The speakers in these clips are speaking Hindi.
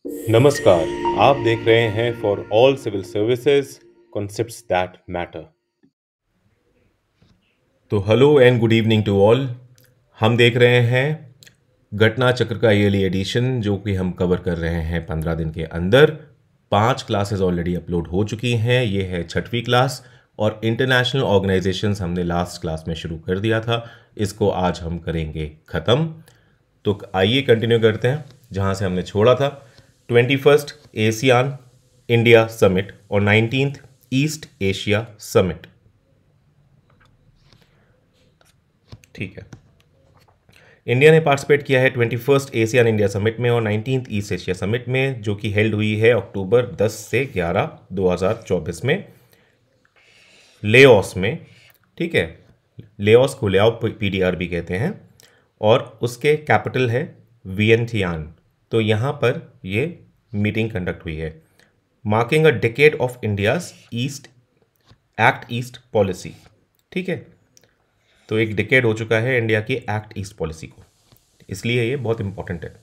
नमस्कार, आप देख रहे हैं for all civil services concepts that matter. तो hello and good evening to all. हम देख रहे हैं घटना चक्र का ईयरली एडिशन, जो कि हम कवर कर रहे हैं 15 दिन के अंदर। 5 क्लासेस ऑलरेडी अपलोड हो चुकी हैं। ये है 6वीं क्लास और इंटरनेशनल ऑर्गेनाइजेशंस हमने लास्ट क्लास में शुरू कर दिया था। इसको आज हम करेंगे ख़त्म। तो आइए कंटिन्यू करते हैं जहाँ से हमने छोड़ा था। 21st एशियान इंडिया समिट और 19th ईस्ट एशिया समिट। ठीक है, इंडिया ने पार्टिसिपेट किया है 21st एशियन इंडिया समिट में और 19th ईस्ट एशिया समिट में, जो कि हेल्ड हुई है अक्टूबर 10 से 11 2024 में लेओस में। ठीक है, लेओस को लेओ पीडीआर भी कहते हैं और उसके कैपिटल है वियंटियान। तो यहाँ पर ये मीटिंग कंडक्ट हुई है, marking a decade of India's act east policy. ठीक है, तो एक डिकेड हो चुका है इंडिया की एक्ट ईस्ट पॉलिसी को, इसलिए ये बहुत इंपॉर्टेंट है।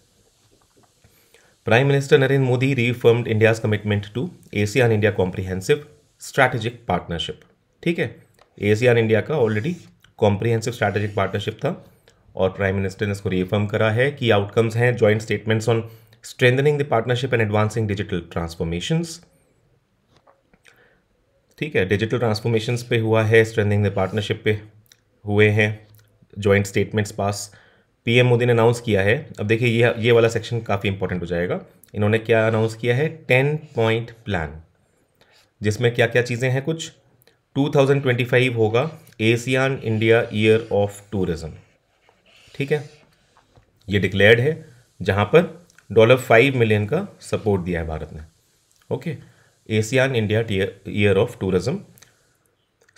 Prime minister Narendra Modi reaffirmed India's commitment to ASEAN India comprehensive strategic partnership. ठीक है, एशियन इंडिया का ऑलरेडी कॉम्प्रिहेंसिव स्ट्रैटेजिक पार्टनरशिप था और प्राइम मिनिस्टर ने इसको रीअफर्म करा है कि आउटकम्स हैं joint statements on strengthening the partnership and advancing digital transformations. ठीक है, डिजिटल ट्रांसफॉर्मेशंस पे हुआ है, स्ट्रेंथनिंग द पार्टनरशिप पे हुए हैं जॉइंट स्टेटमेंट्स पास। पीएम मोदी ने अनाउंस किया है। अब देखिए ये वाला सेक्शन काफ़ी इंपॉर्टेंट हो जाएगा। इन्होंने क्या अनाउंस किया है? 10 पॉइंट प्लान, जिसमें क्या क्या चीज़ें हैं। कुछ 2025 होगा Asian India year of tourism. ठीक है, ये डिक्लेयर्ड है, जहाँ पर $5 मिलियन का सपोर्ट दिया है भारत ने। Okay, ASEAN India year of tourism,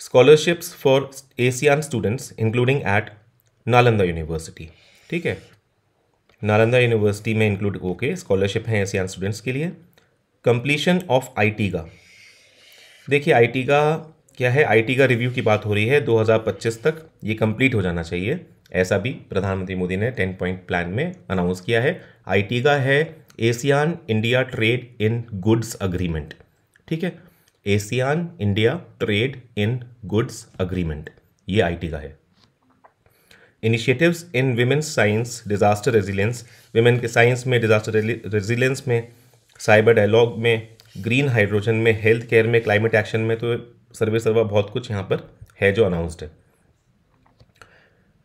scholarships for ASEAN students including at Nalanda university. ठीक है, नालंदा यूनिवर्सिटी में इंक्लूड होके स्कॉलरशिप हैं एशियन स्टूडेंट्स के लिए। कंप्लीशन ऑफ आईटी का, देखिए आईटी का क्या है, आईटी का रिव्यू की बात हो रही है 2025 तक ये कंप्लीट हो जाना चाहिए, ऐसा भी प्रधानमंत्री मोदी ने 10 पॉइंट प्लान में अनाउंस किया है। आईटी का है ASEAN India trade in goods agreement. ठीक है, ASEAN India trade in goods agreement, ये आईटी का है। Initiatives in women's science disaster resilience, women के साइंस में, डिजास्टर रेजिलियंस में, साइबर डायलॉग में, ग्रीन हाइड्रोजन में, हेल्थ केयर में, क्लाइमेट एक्शन में, तो सर्वे सर्वा बहुत कुछ यहाँ पर है जो अनाउंस्ड है।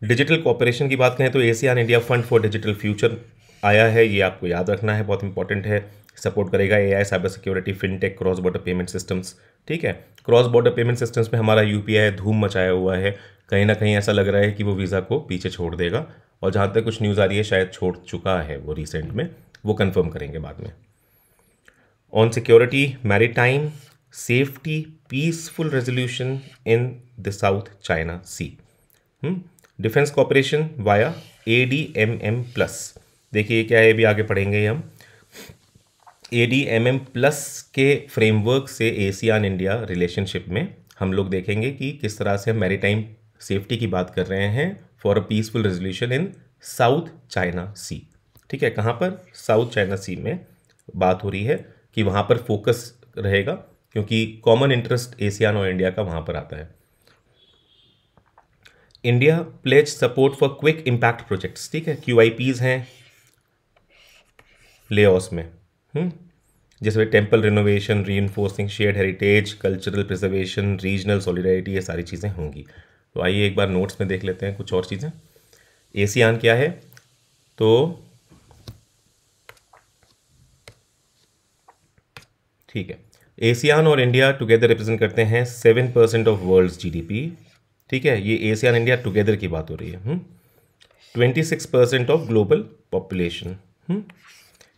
डिजिटल कोऑपरेशन की बात करें तो Asian India fund for digital future आया है, ये आपको याद रखना है, बहुत इंपॉर्टेंट है। सपोर्ट करेगा AI, cyber security, fintech, cross border payment systems. ठीक है, क्रॉस बॉर्डर पेमेंट सिस्टम्स में हमारा यूपीआई धूम मचाया हुआ है, कहीं ना कहीं ऐसा लग रहा है कि वो वीज़ा को पीछे छोड़ देगा, और जहाँ तक कुछ न्यूज़ आ रही है शायद छोड़ चुका है वो रिसेंट में, वो कंफर्म करेंगे बाद में। On security, maritime safety, peaceful resolution in the South China Sea. Defence cooperation via ADMM plus, देखिए क्या है, भी आगे पढ़ेंगे हम। ADMM प्लस के फ्रेमवर्क से एशियन इंडिया रिलेशनशिप में हम लोग देखेंगे कि किस तरह से हम मैरीटाइम सेफ्टी की बात कर रहे हैं for a peaceful resolution in South China Sea. ठीक है, कहाँ पर? साउथ चाइना सी में बात हो रही है कि वहाँ पर फोकस रहेगा, क्योंकि कॉमन इंटरेस्ट एशियन और इंडिया का वहाँ पर आता है। India pledges support for quick impact projects. ठीक है, QIPs हैं लेओस में, जिसमें temple renovation, reinforcing shared heritage, cultural preservation, regional solidarity, ये सारी चीज़ें होंगी। तो आइए एक बार नोट्स में देख लेते हैं कुछ और चीज़ें। एशियन क्या है? तो ठीक है, एशियन और इंडिया टुगेदर रिप्रेजेंट करते हैं 7% ऑफ वर्ल्ड्स GDP। ठीक है, ये एशियन इंडिया टुगेदर की बात हो रही है। 26% of global population.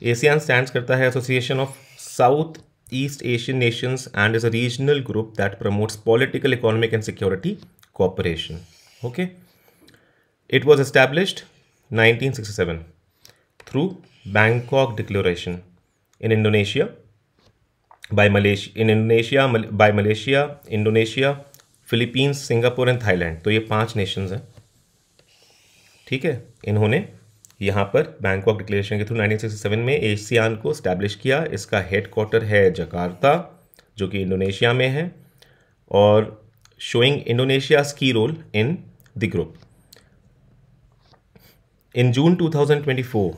Asian stands करता है association of south east Asian Nations and is a regional group that promotes political, economic and security cooperation. Okay, it was established 1967 through Bangkok Declaration in Indonesia by Malaysia, Indonesia, Philippines, Singapore and Thailand. तो ये 5 नेशंस हैं। ठीक है, इन्होंने यहाँ पर बैंकॉक डिक्लेरेशन के थ्रू 1967 में एशियान को स्टैब्लिश किया। इसका हेडक्वार्टर है जकार्ता, जो कि इंडोनेशिया में है, और शोइंग इंडोनेशियाज की रोल इन द ग्रुप। इन जून 2024,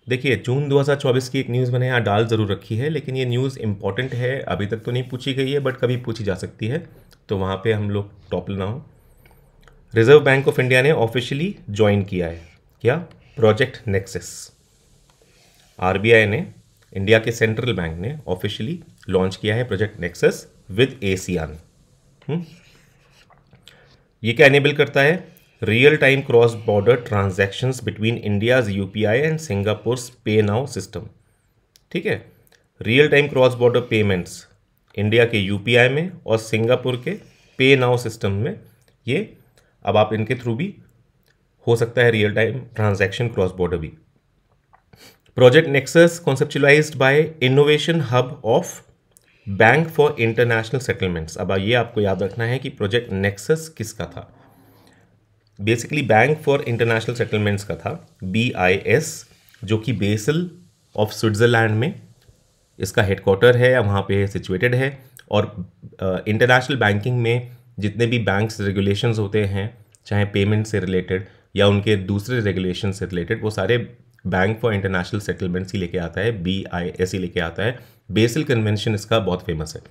देखिए जून 2024 की एक न्यूज़ मैंने यहाँ डाल ज़रूर रखी है, लेकिन ये न्यूज़ इंपॉर्टेंट है, अभी तक तो नहीं पूछी गई है बट कभी पूछी जा सकती है, तो वहाँ पे हम लोग टॉप ना हो। रिजर्व बैंक ऑफ इंडिया ने ऑफिशियली ज्वाइन किया है क्या, प्रोजेक्ट नेक्सस। आरबीआई ने, इंडिया के सेंट्रल बैंक ने ऑफिशियली लॉन्च किया है प्रोजेक्ट नेक्सस विद एशियान। ये क्या एनेबल करता है, real time cross border transactions between India's UPI and Singapore's pay now system. ठीक है, real time cross border payments India के यूपीआई में और सिंगापुर के पे नाउ सिस्टम में, ये अब आप इनके थ्रू भी हो सकता है real time transaction cross border भी। Project Nexus conceptualised by innovation hub of bank for international settlements. अब ये आपको याद रखना है कि प्रोजेक्ट नेक्सस किसका था, basically bank for international settlements का था, BIS, जो कि बेसल ऑफ स्विट्ज़रलैंड में इसका हेडक्वार्टर है, वहाँ पे सिचुएटेड है। और इंटरनेशनल बैंकिंग में जितने भी बैंक्स रेगुलेशंस होते हैं, चाहे पेमेंट से रिलेटेड या उनके दूसरे रेगुलेशन से रिलेटेड, वो सारे बैंक फॉर इंटरनेशनल सेटलमेंट्स ही लेके आता है, BIS ही लेके आता है। बेसल कन्वेंशन इसका बहुत फेमस है।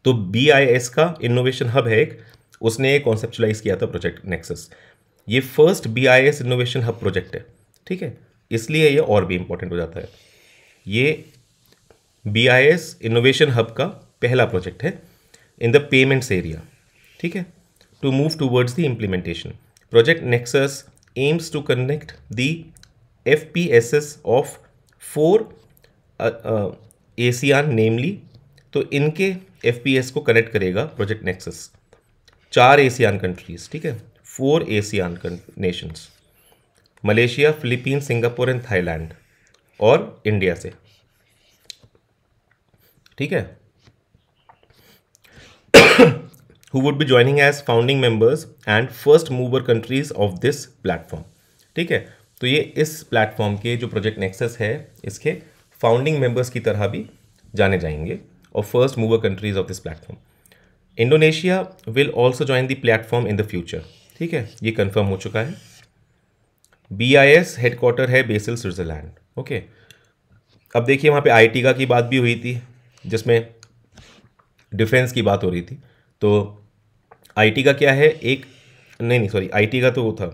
तो BIS का इनोवेशन हब है एक, उसने एक कॉन्सेप्चुलाइज किया था प्रोजेक्ट नेक्सस। ये first BIS innovation hub project है, ठीक है, इसलिए ये और भी इंपॉर्टेंट हो जाता है। ये BIS इनोवेशन हब का पहला प्रोजेक्ट है इन द पेमेंट्स एरिया, ठीक है। To move towards the implementation, project Nexus aims to connect the FPSs of 4 ASEAN namely, तो इनके FPS को कनेक्ट करेगा प्रोजेक्ट नेक्सस 4 एशियान कंट्रीज, ठीक है, 4 ASEAN nations, Malaysia, Philippines, Singapore and Thailand, और इंडिया से, ठीक है। who would be joining as founding members and first mover countries of this platform, ठीक है। तो ये इस प्लेटफॉर्म के जो प्रोजेक्ट नेक्सस है, इसके फाउंडिंग मेंबर्स की तरह भी जाने जाएंगे, और first mover countries of this platform. Indonesia will also join the platform in the future, ठीक है, ये कंफर्म हो चुका है। BIS हेडक्वार्टर है बेसल, स्विट्जरलैंड, ओके। अब देखिए वहाँ पे ITGA की बात भी हुई थी, जिसमें डिफेंस की बात हो रही थी। तो ITGA क्या है, एक नहीं सॉरी, ITGA तो वो था,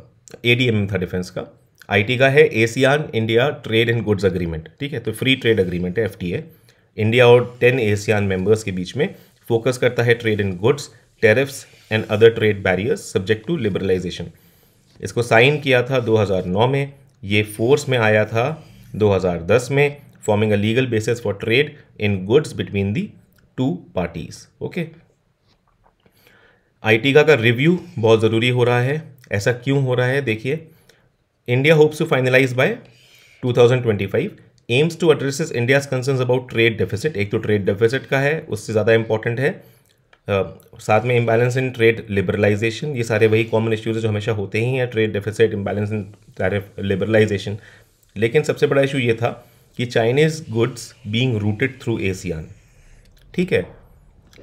ADM था डिफेंस का। ITGA है ASEAN India trade and goods agreement, ठीक है, तो फ्री ट्रेड अग्रीमेंट है, FTA। इंडिया और 10 एशियान मेंबर्स के बीच में फोकस करता है trade in goods, tariffs and other trade barriers subject to liberalisation. इसको साइन किया था 2009 में, ये फोर्स में आया था 2010 में, forming a legal basis for trade in goods between the 2 parties, okay. ITGA का रिव्यू बहुत ज़रूरी हो रहा है। ऐसा क्यों हो रहा है, देखिए, India hopes to finalise by 2025, aims to addresses India's concerns about trade deficit. एक तो ट्रेड डेफिसिट का है, उससे ज़्यादा इंपॉर्टेंट है, साथ में इम्बैलेंस इन ट्रेड लिबरलाइजेशन। ये सारे वही कॉमन इश्यूज जो हमेशा होते ही हैं, trade deficit, imbalance in tariff, liberalisation. लेकिन सबसे बड़ा इशू ये था कि Chinese goods being routed through ASEAN, ठीक है,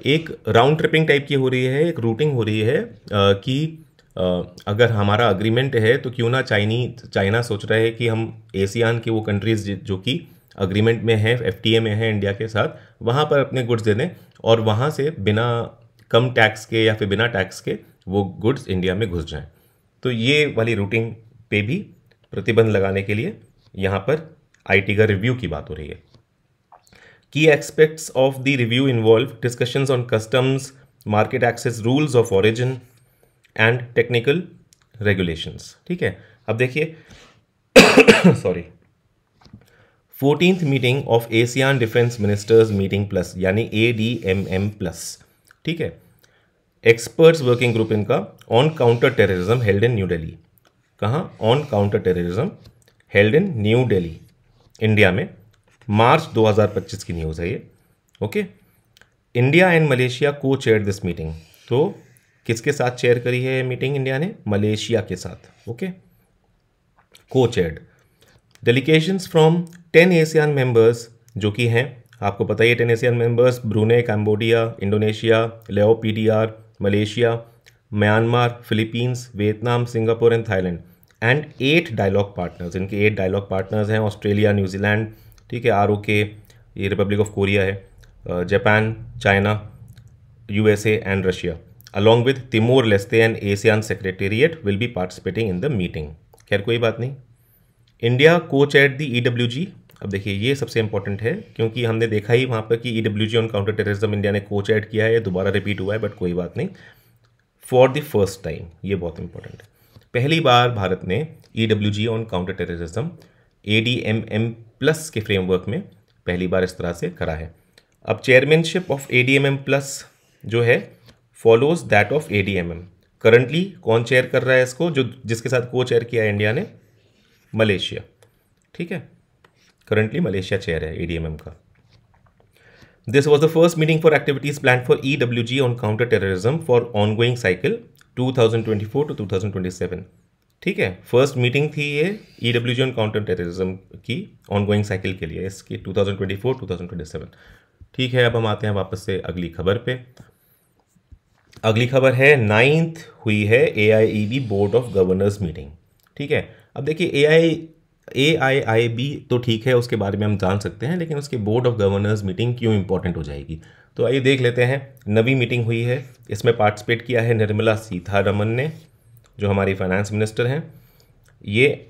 एक राउंड ट्रिपिंग टाइप की हो रही है, एक रूटिंग हो रही है कि अगर हमारा अग्रीमेंट है तो क्यों ना चाइना सोच रहा है कि हम एशियान के वो कंट्रीज जो कि अग्रीमेंट में है, FTA में है इंडिया के साथ, वहाँ पर अपने गुड्स दे दें, और वहाँ से बिना कम टैक्स के या फिर बिना टैक्स के वो गुड्स इंडिया में घुस जाएं। तो ये वाली रूटिंग पे भी प्रतिबंध लगाने के लिए यहाँ पर ITGA रिव्यू की बात हो रही है। Key aspects of the review involve discussions on customs, market access, rules of origin and technical regulations, ठीक है। अब देखिए sorry, 14th meeting of ASEAN defence ministers meeting plus, यानी ADMM प्लस, ठीक है, एक्सपर्ट्स वर्किंग ग्रुप इनका on counter terrorism held in new Delhi. कहाँ, on counter terrorism held in new Delhi, India में, मार्च 2025 की न्यूज़ है ये, ओके। इंडिया एंड मलेशिया को चेयर दिस मीटिंग, तो किसके साथ चेयर करी है मीटिंग इंडिया ने, मलेशिया के साथ, ओके। को chaired. Delegations from 10 ASEAN members, जो कि हैं आपको पता ही है 10 ASEAN members, Brunei, Cambodia, Indonesia, Lao, PDR, Malaysia, Myanmar, Philippines, Vietnam, Singapore and Thailand, and 8 dialogue partners. इनके 8 डायलॉग पार्टनर्स हैं, ऑस्ट्रेलिया, न्यूजीलैंड, ठीक है, ROK, ये रिपब्लिक ऑफ कोरिया है, Japan, China, USA and Russia, along with Timor Leste and ASEAN secretariat will be participating in the meeting. खैर कोई बात नहीं। इंडिया को चेयर्ड द EWG। अब देखिए ये सबसे इंपॉर्टेंट है, क्योंकि हमने देखा ही वहाँ पर कि EWG on counter terrorism India ने को चेयर किया है, दोबारा रिपीट हुआ है, बट कोई बात नहीं। फॉर द फर्स्ट टाइम, ये बहुत इंपॉर्टेंट है, पहली बार भारत ने EWG on counter terrorism ADMM+ के फ्रेमवर्क में पहली बार इस तरह से करा है। अब चेयरमैनशिप ऑफ ADMM+ जो है follows that of ADMM। Currently कौन चेयर कर रहा है इसको, जो जिसके साथ को चेयर किया है इंडिया ने? मलेशिया, ठीक है, करंटली मलेशिया चेयर है ADMM का। This was the first meeting for activities plan for EWG on counter terrorism for ongoing cycle 2024 to 2027, ठीक है, फर्स्ट मीटिंग थी ये EWG ऑन काउंटर टेररिज्म की ऑनगोइंग साइकिल के लिए, इसकी 2024-2027, ठीक है। अब हम आते हैं वापस से अगली खबर पे। अगली खबर है 9th हुई है AIIB board of governors meeting, ठीक है। अब देखिए AIIB तो ठीक है, उसके बारे में हम जान सकते हैं, लेकिन उसके बोर्ड ऑफ गवर्नर्स मीटिंग क्यों इंपॉर्टेंट हो जाएगी, तो आइए देख लेते हैं। नवी मीटिंग हुई है, इसमें पार्टिसिपेट किया है निर्मला सीतारमन ने, जो हमारी फाइनेंस मिनिस्टर हैं। ये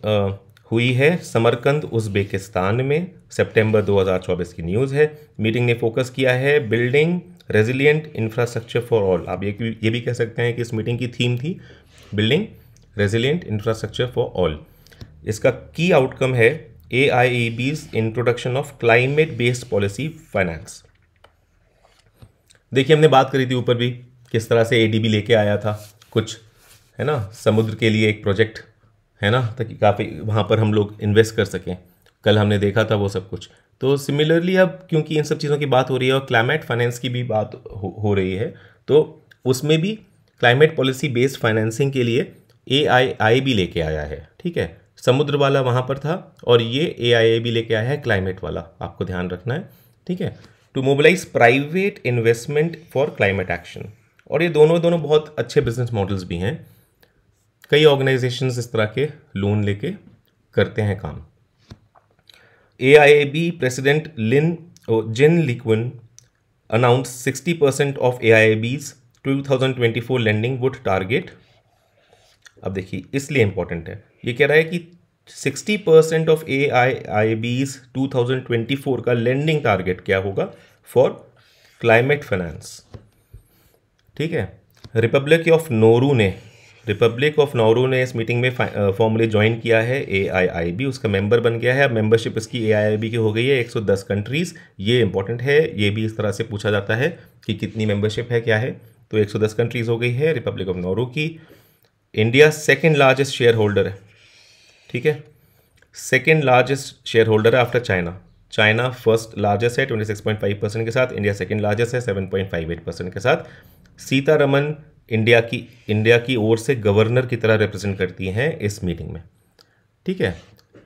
हुई है समरकंद उज़्बेकिस्तान में, सितंबर 2024 की न्यूज़ है। मीटिंग ने फोकस किया है building resilient infrastructure for all. आप ये भी कह सकते हैं कि इस मीटिंग की थीम थी building resilient infrastructure for all. इसका की आउटकम है AIIB's introduction of climate based policy finance. देखिए हमने बात करी थी ऊपर भी, किस तरह से ADB लेके आया था कुछ, है ना, समुद्र के लिए एक प्रोजेक्ट, है ना, ताकि काफ़ी वहाँ पर हम लोग इन्वेस्ट कर सकें। कल हमने देखा था वो सब कुछ। तो सिमिलरली अब क्योंकि इन सब चीज़ों की बात हो रही है और क्लाइमेट फाइनेंस की भी बात हो रही है, तो उसमें भी क्लाइमेट पॉलिसी बेस्ड फाइनेंसिंग के लिए AIIB लेके आया है, ठीक है। समुद्र वाला वहाँ पर था और ये AIIB लेके आया है क्लाइमेट वाला, आपको ध्यान रखना है, ठीक है। To mobilise private investment for climate action, और ये दोनों बहुत अच्छे बिजनेस मॉडल्स भी हैं। कई ऑर्गेनाइजेशंस इस तरह के लोन लेके करते हैं काम। AIIB president Jin Liqun announce 60% of AIIB's 2024 lending would target. अब देखिए इसलिए इंपॉर्टेंट है, ये कह रहा है कि 60% ऑफ AIIB's 2024 का लेंडिंग टारगेट क्या होगा फॉर क्लाइमेट फाइनेंस, ठीक है। रिपब्लिक ऑफ नौरू ने इस मीटिंग में फॉर्मली ज्वाइन किया है AIIB, उसका मेंबर बन गया है। अब मेंबरशिप इसकी AIIB की हो गई है 110 कंट्रीज़। ये इंपॉर्टेंट है, ये भी इस तरह से पूछा जाता है कि कितनी मेंबरशिप है, क्या है, तो 110 कंट्रीज़ हो गई है रिपब्लिक ऑफ नौरू की। India second largest share holder है, ठीक है, सेकेंड लार्जेस्ट शेयर होल्डर है आफ्टर चाइना फर्स्ट लार्जेस्ट है 26.5% के साथ, इंडिया सेकेंड लार्जेस्ट है 7.58% के साथ। सीतारमन इंडिया की ओर से गवर्नर की तरह रिप्रेजेंट करती हैं इस मीटिंग में, ठीक है,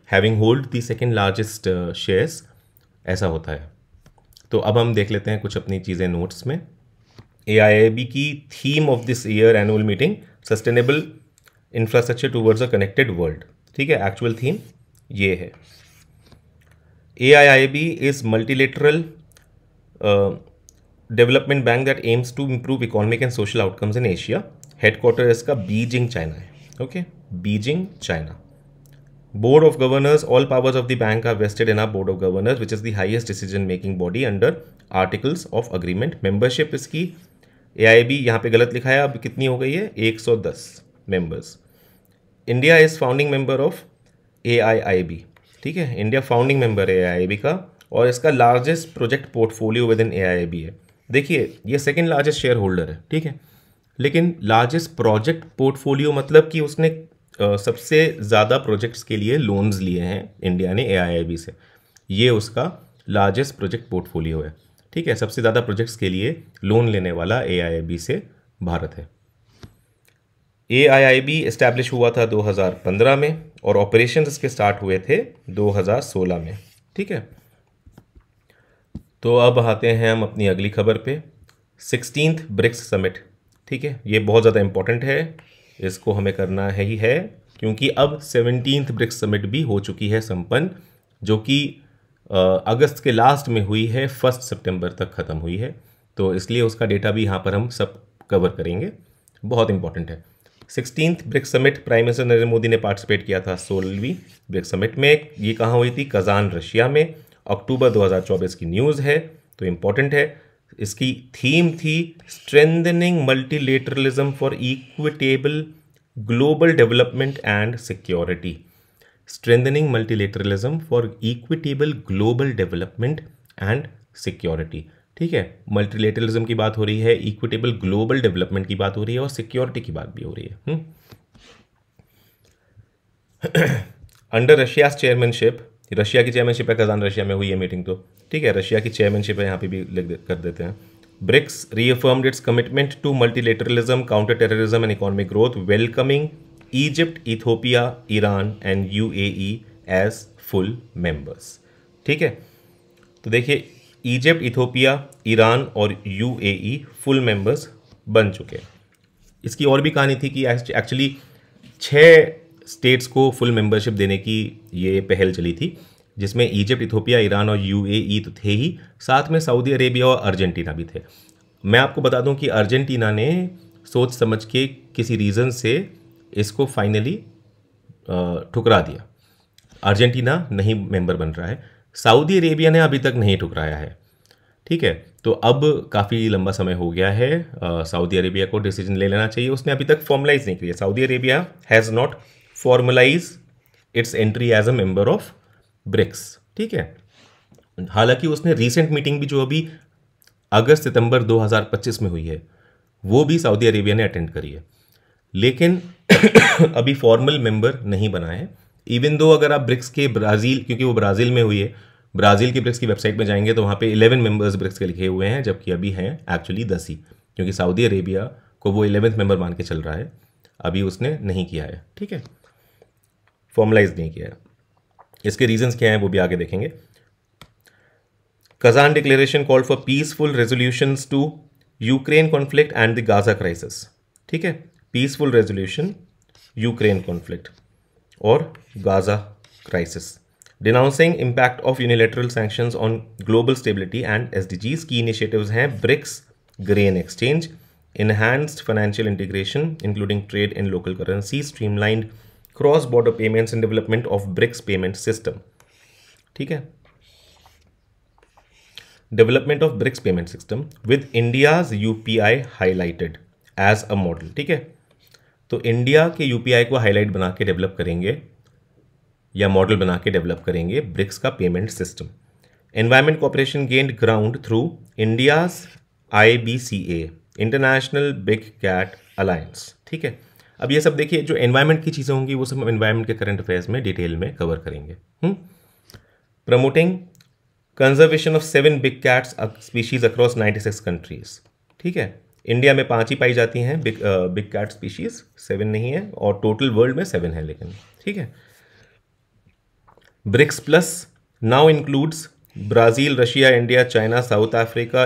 having hold the second largest shares, ऐसा होता है। तो अब हम देख लेते हैं कुछ अपनी चीज़ें नोट्स में। AIIB की theme of this year annual meeting sustainable infrastructure towards a connected world, ठीक है, एक्चुअल थीम ये है। AIIB is multilateral development bank that aims to improve economic and social outcomes in Asia. Headquarter इसका बीजिंग चाइना है, okay, Beijing China. Board of governors, all powers of the bank are vested in our board of governors which is the highest decision making body under articles of agreement. Membership इसकी AIIB यहाँ पे गलत लिखा है, अब कितनी हो गई है 110 members. India is founding member of AIIB, ठीक है, इंडिया फाउंडिंग मेंबर है AIIB का, और इसका largest project portfolio with in AIIB है। देखिए ये सेकंड लार्जेस्ट शेयर होल्डर है, ठीक है, लेकिन लार्जेस्ट प्रोजेक्ट पोर्टफोलियो मतलब कि उसने सबसे ज़्यादा प्रोजेक्ट्स के लिए लोन्स लिए हैं इंडिया ने AIIB से, ये उसका लार्जेस्ट प्रोजेक्ट पोर्टफोलियो है, ठीक है, सबसे ज़्यादा प्रोजेक्ट्स के लिए लोन लेने वाला AIIB से भारत है। AIIB इस्टेब्लिश हुआ था 2015 में और ऑपरेशंस इसके स्टार्ट हुए थे 2016 में। ठीक है, तो अब आते हैं हम अपनी अगली खबर पे, 16th ब्रिक्स समिट। ठीक है, ये बहुत ज़्यादा इम्पॉर्टेंट है, इसको हमें करना है ही है, क्योंकि अब 17th ब्रिक्स समिट भी हो चुकी है संपन्न, जो कि अगस्त के लास्ट में हुई है, 1 सितंबर तक ख़त्म हुई है। तो इसलिए उसका डेटा भी यहाँ पर हम सब कवर करेंगे, बहुत इंपॉर्टेंट है। 16th BRICS summit prime minister Narendra Modi ने पार्टिसिपेट किया था 16वीं ब्रिक्स समिट में। ये कहाँ हुई थी? कजान, रशिया में। अक्टूबर 2024 की न्यूज़ है, तो इम्पॉर्टेंट है। इसकी थीम थी strengthening multilateralism for equitable global development and security. Strengthening multilateralism for equitable global development and security. ठीक है, मल्टीलेटरलिज्म की बात हो रही है, इक्विटेबल ग्लोबल डेवलपमेंट की बात हो रही है और सिक्योरिटी की बात भी हो रही है। अंडर रशियाज चेयरमैनशिप, रशिया की चेयरमैनशिप है, कजान रशिया में हुई है मीटिंग, तो ठीक है, रशिया की चेयरमैनशिप है, यहाँ पे भी कर देते हैं। BRICS reaffirmed its commitment to multilateralism, counter terrorism and economic growth, welcoming Egypt, Ethiopia, Iran and UAE as full members. ठीक है, तो देखिए, इजिप्ट, इथोपिया, ईरान और UAE फुल मेंबर्स बन चुके हैं। इसकी और भी कहानी थी कि एक्चुअली 6 स्टेट्स को फुल मेंबरशिप देने की ये पहल चली थी, जिसमें इजिप्ट, इथोपिया, ईरान और UAE तो थे ही, साथ में सऊदी अरेबिया और अर्जेंटीना भी थे। मैं आपको बता दूं कि अर्जेंटीना ने सोच समझ के किसी रीज़न से इसको फाइनली ठुकरा दिया। अर्जेंटीना नहीं मेंबर बन रहा है, सऊदी अरेबिया ने अभी तक नहीं ठुकराया है। ठीक है, तो अब काफ़ी लंबा समय हो गया है, सऊदी अरेबिया को डिसीजन ले लेना चाहिए। उसने अभी तक फॉर्मलाइज नहीं किया। Saudi Arabia has not formalise its entry as a member of BRICS. ठीक है, हालांकि उसने रीसेंट मीटिंग भी जो अभी अगस्त सितंबर 2025 में हुई है, वो भी सऊदी अरेबिया ने अटेंड करी है, लेकिन अभी फॉर्मल मेंबर नहीं बना है। इवन दो अगर आप ब्रिक्स के ब्राज़ील, क्योंकि वो ब्राज़ील में हुई है, ब्राज़ील की ब्रिक्स की वेबसाइट में जाएंगे तो वहाँ पे 11 मेंबर्स ब्रिक्स के लिखे हुए हैं, जबकि अभी हैं एक्चुअली 10 ही, क्योंकि सऊदी अरेबिया को वो 11th मेंबर मान के चल रहा है, अभी उसने नहीं किया है। ठीक है, फॉर्मलाइज नहीं किया है। इसके रीजंस क्या हैं वो भी आगे देखेंगे। Kazan declaration called for peaceful resolutions to Ukraine conflict and the Gaza crisis. ठीक है, पीसफुल रेजोल्यूशन यूक्रेन कॉन्फ्लिक्ट और Gaza crisis, denouncing impact of unilateral sanctions on global stability and SDGs। Key initiatives हैं BRICS grain exchange, enhanced financial integration including trade in local currency, streamlined cross border payments and development of BRICS payment system। ठीक है, development of BRICS payment system with India's UPI highlighted as a model। ठीक है, तो इंडिया के UPI को हाईलाइट बना के डेवलप करेंगे या मॉडल बना के डेवलप करेंगे ब्रिक्स का payment system. Environment cooperation gained ground through India's IBCA, international big cat alliance. ठीक है, अब ये सब देखिए, जो एनवायरमेंट की चीज़ें होंगी वो सब हम एनवायरमेंट के करंट अफेयर्स में डिटेल में कवर करेंगे। Promoting conservation of 7 big cats species across 96 countries. ठीक है, इंडिया में 5 ही पाई जाती हैं बिग कैट स्पीशीज, 7 नहीं है, और टोटल वर्ल्ड में 7 है लेकिन। ठीक है, BRICS plus now includes Brazil, Russia, India, China, South Africa,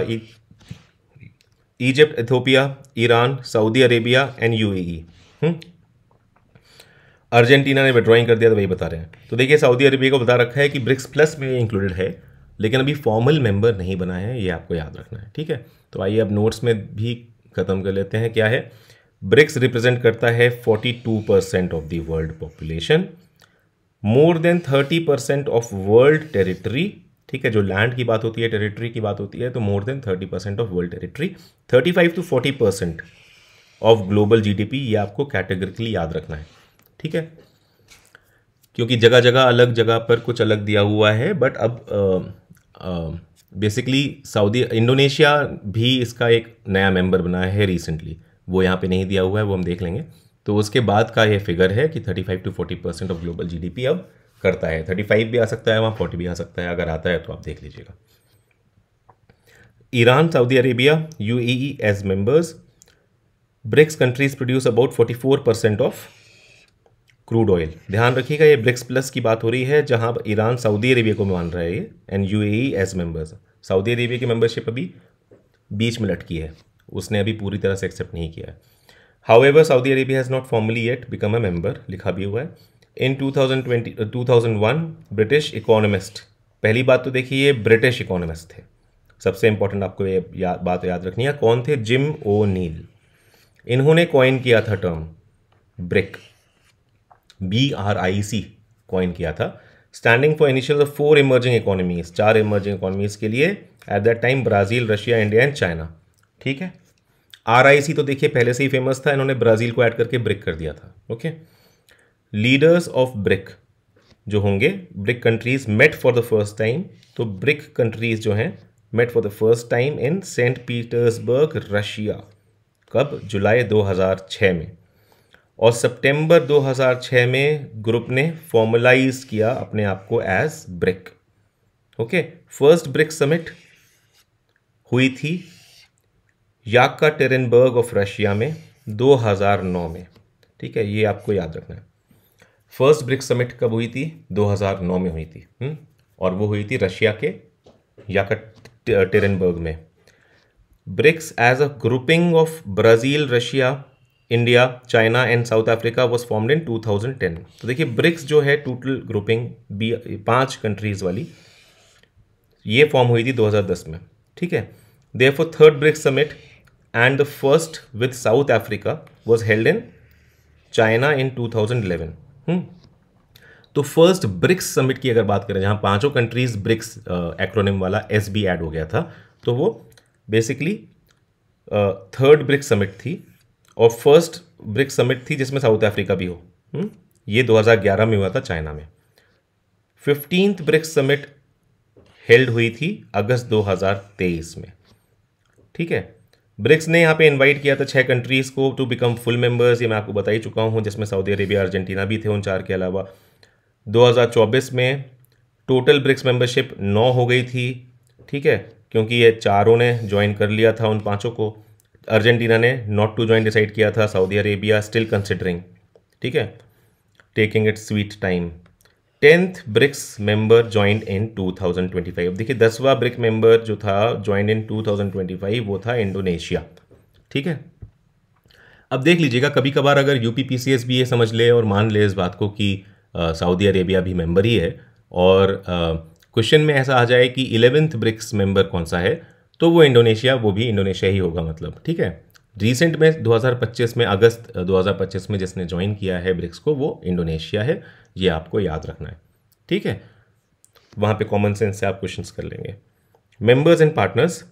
Egypt, Ethiopia, Iran, Saudi Arabia and UAE। Argentina ने विड्रॉइंग कर दिया, तो वही बता रहे हैं। तो देखिए, सऊदी अरेबिया को बता रखा है कि ब्रिक्स प्लस में इंक्लूडेड है, लेकिन अभी फॉर्मल मेंबर नहीं बना है, ये आपको याद रखना है। ठीक है, तो आइए अब नोट्स में भी ख़त्म कर लेते हैं। क्या है? ब्रिक्स रिप्रेजेंट करता है 42% of the world population, more than 30% of world territory. ठीक है, जो लैंड की बात होती है, टेरिटरी की बात होती है, तो more than 30% of world territory, 35 to 40% of global GDP, ये आपको कैटेगरिकली याद रखना है। ठीक है, क्योंकि जगह जगह अलग जगह पर कुछ अलग दिया हुआ है, बट अब बेसिकली इंडोनेशिया भी इसका एक नया मेंबर बना है रिसेंटली, वो यहाँ पे नहीं दिया हुआ है, वो हम देख लेंगे। तो उसके बाद का ये फिगर है कि 35 to 40% ऑफ ग्लोबल GDP अब करता है। 35 भी आ सकता है, वहाँ 40 भी आ सकता है, अगर आता है तो आप देख लीजिएगा। Iran, Saudi Arabia, UAE as members, BRICS countries produce about 44% of crude oil. ध्यान रखिएगा ये ब्रिक्स प्लस की बात हो रही है, जहां ईरान सऊदी अरेबिया को मान रहा है ये and UAE as members. Saudi Arabia की मेंबरशिप अभी बीच में लटकी है, उसने अभी पूरी तरह से एक्सेप्ट नहीं किया है। However Saudi Arabia has not formally yet become a member, लिखा भी हुआ है। इन 2001 ब्रिटिश इकोनॉमिस्ट, पहली बात तो देखिए ये ब्रिटिश इकोनॉमिस्ट थे, सबसे इंपॉर्टेंट आपको ये बात याद रखनी है। कौन थे? जिम ओ नील। इन्होंने कॉइन किया था टर्म ब्रिक, BRIC कॉइन किया था, standing for initial of 4 emerging economies, 4 emerging economies के लिए at that time Brazil, Russia, India and China. ठीक है, RIC तो देखिए पहले से ही फेमस था, इन्होंने ब्राज़ील को ऐड करके ब्रिक कर दिया था। ओके, लीडर्स ऑफ ब्रिक जो होंगे, BRIC countries met for the first time, तो ब्रिक कंट्रीज जो हैं met for the first time in Saint Petersburg, Russia. कब? जुलाई 2006 में। और सितंबर 2006 में ग्रुप ने फॉर्मलाइज किया अपने आप को as BRIC. Okay, first BRIC summit हुई थी याकाटेरिनबर्ग ऑफ रशिया में 2009 में। ठीक है, ये आपको याद रखना है। फर्स्ट ब्रिक समिट कब हुई थी? 2009 में हुई थी। और वो हुई थी रशिया के याकाटेरिनबर्ग में। BRICS as a grouping of Brazil, Russia, India, China and South Africa was formed in 2010। तो देखिए ब्रिक्स जो है टोटल ग्रुपिंग 5 कंट्रीज वाली, ये फॉर्म हुई थी 2010 में। ठीक है, therefore third BRICS summit and the first with South Africa was held in China in 2011। तो फर्स्ट ब्रिक्स समिट की अगर बात करें, जहां 5 कंट्रीज ब्रिक्स एक्रोनिम वाला SB ऐड हो गया था, तो वो बेसिकली थर्ड ब्रिक्स समिट थी और फर्स्ट ब्रिक्स समिट थी जिसमें साउथ अफ्रीका भी हो। ये 2011 में हुआ था चाइना में। 15th ब्रिक्स समिट हेल्ड हुई थी अगस्त 2023 में। ठीक है, ब्रिक्स ने यहाँ पे इनवाइट किया था 6 कंट्रीज को टू बिकम फुल मेंबर्स, ये मैं आपको बता ही चुका हूँ, जिसमें सऊदी अरेबिया, अर्जेंटीना भी थे उन 4 के अलावा। 2024 में टोटल ब्रिक्स मेंबरशिप 9 हो गई थी। ठीक है, क्योंकि ये चारों ने ज्वाइन कर लिया था उन 5 को। अर्जेंटीना ने नॉट टू ज्वाइन डिसाइड किया था, सऊदी अरेबिया स्टिल कंसिडरिंग। ठीक है, taking it sweet time. 10th BRICS member joined in 2025। देखिए 10वां ब्रिक मेंबर जो था ज्वाइंड इन 2025 वो था इंडोनेशिया। ठीक है, अब देख लीजिएगा, कभी कभार अगर UPPCS भी ये समझ ले और मान ले इस बात को कि सऊदी अरेबिया भी मेंबर ही है और क्वेश्चन में ऐसा आ जाए कि 11th ब्रिक्स मेंबर कौन सा है, तो वो इंडोनेशिया, वो भी इंडोनेशिया ही होगा मतलब। ठीक है, रिसेंट में 2025 में, अगस्त 2025 में जिसने ज्वाइन किया है ब्रिक्स को, वो इंडोनेशिया है, ये आपको याद रखना है। ठीक है, वहाँ पे कॉमन सेंस से आप क्वेश्चंस कर लेंगे। मेंबर्स एंड पार्टनर्स,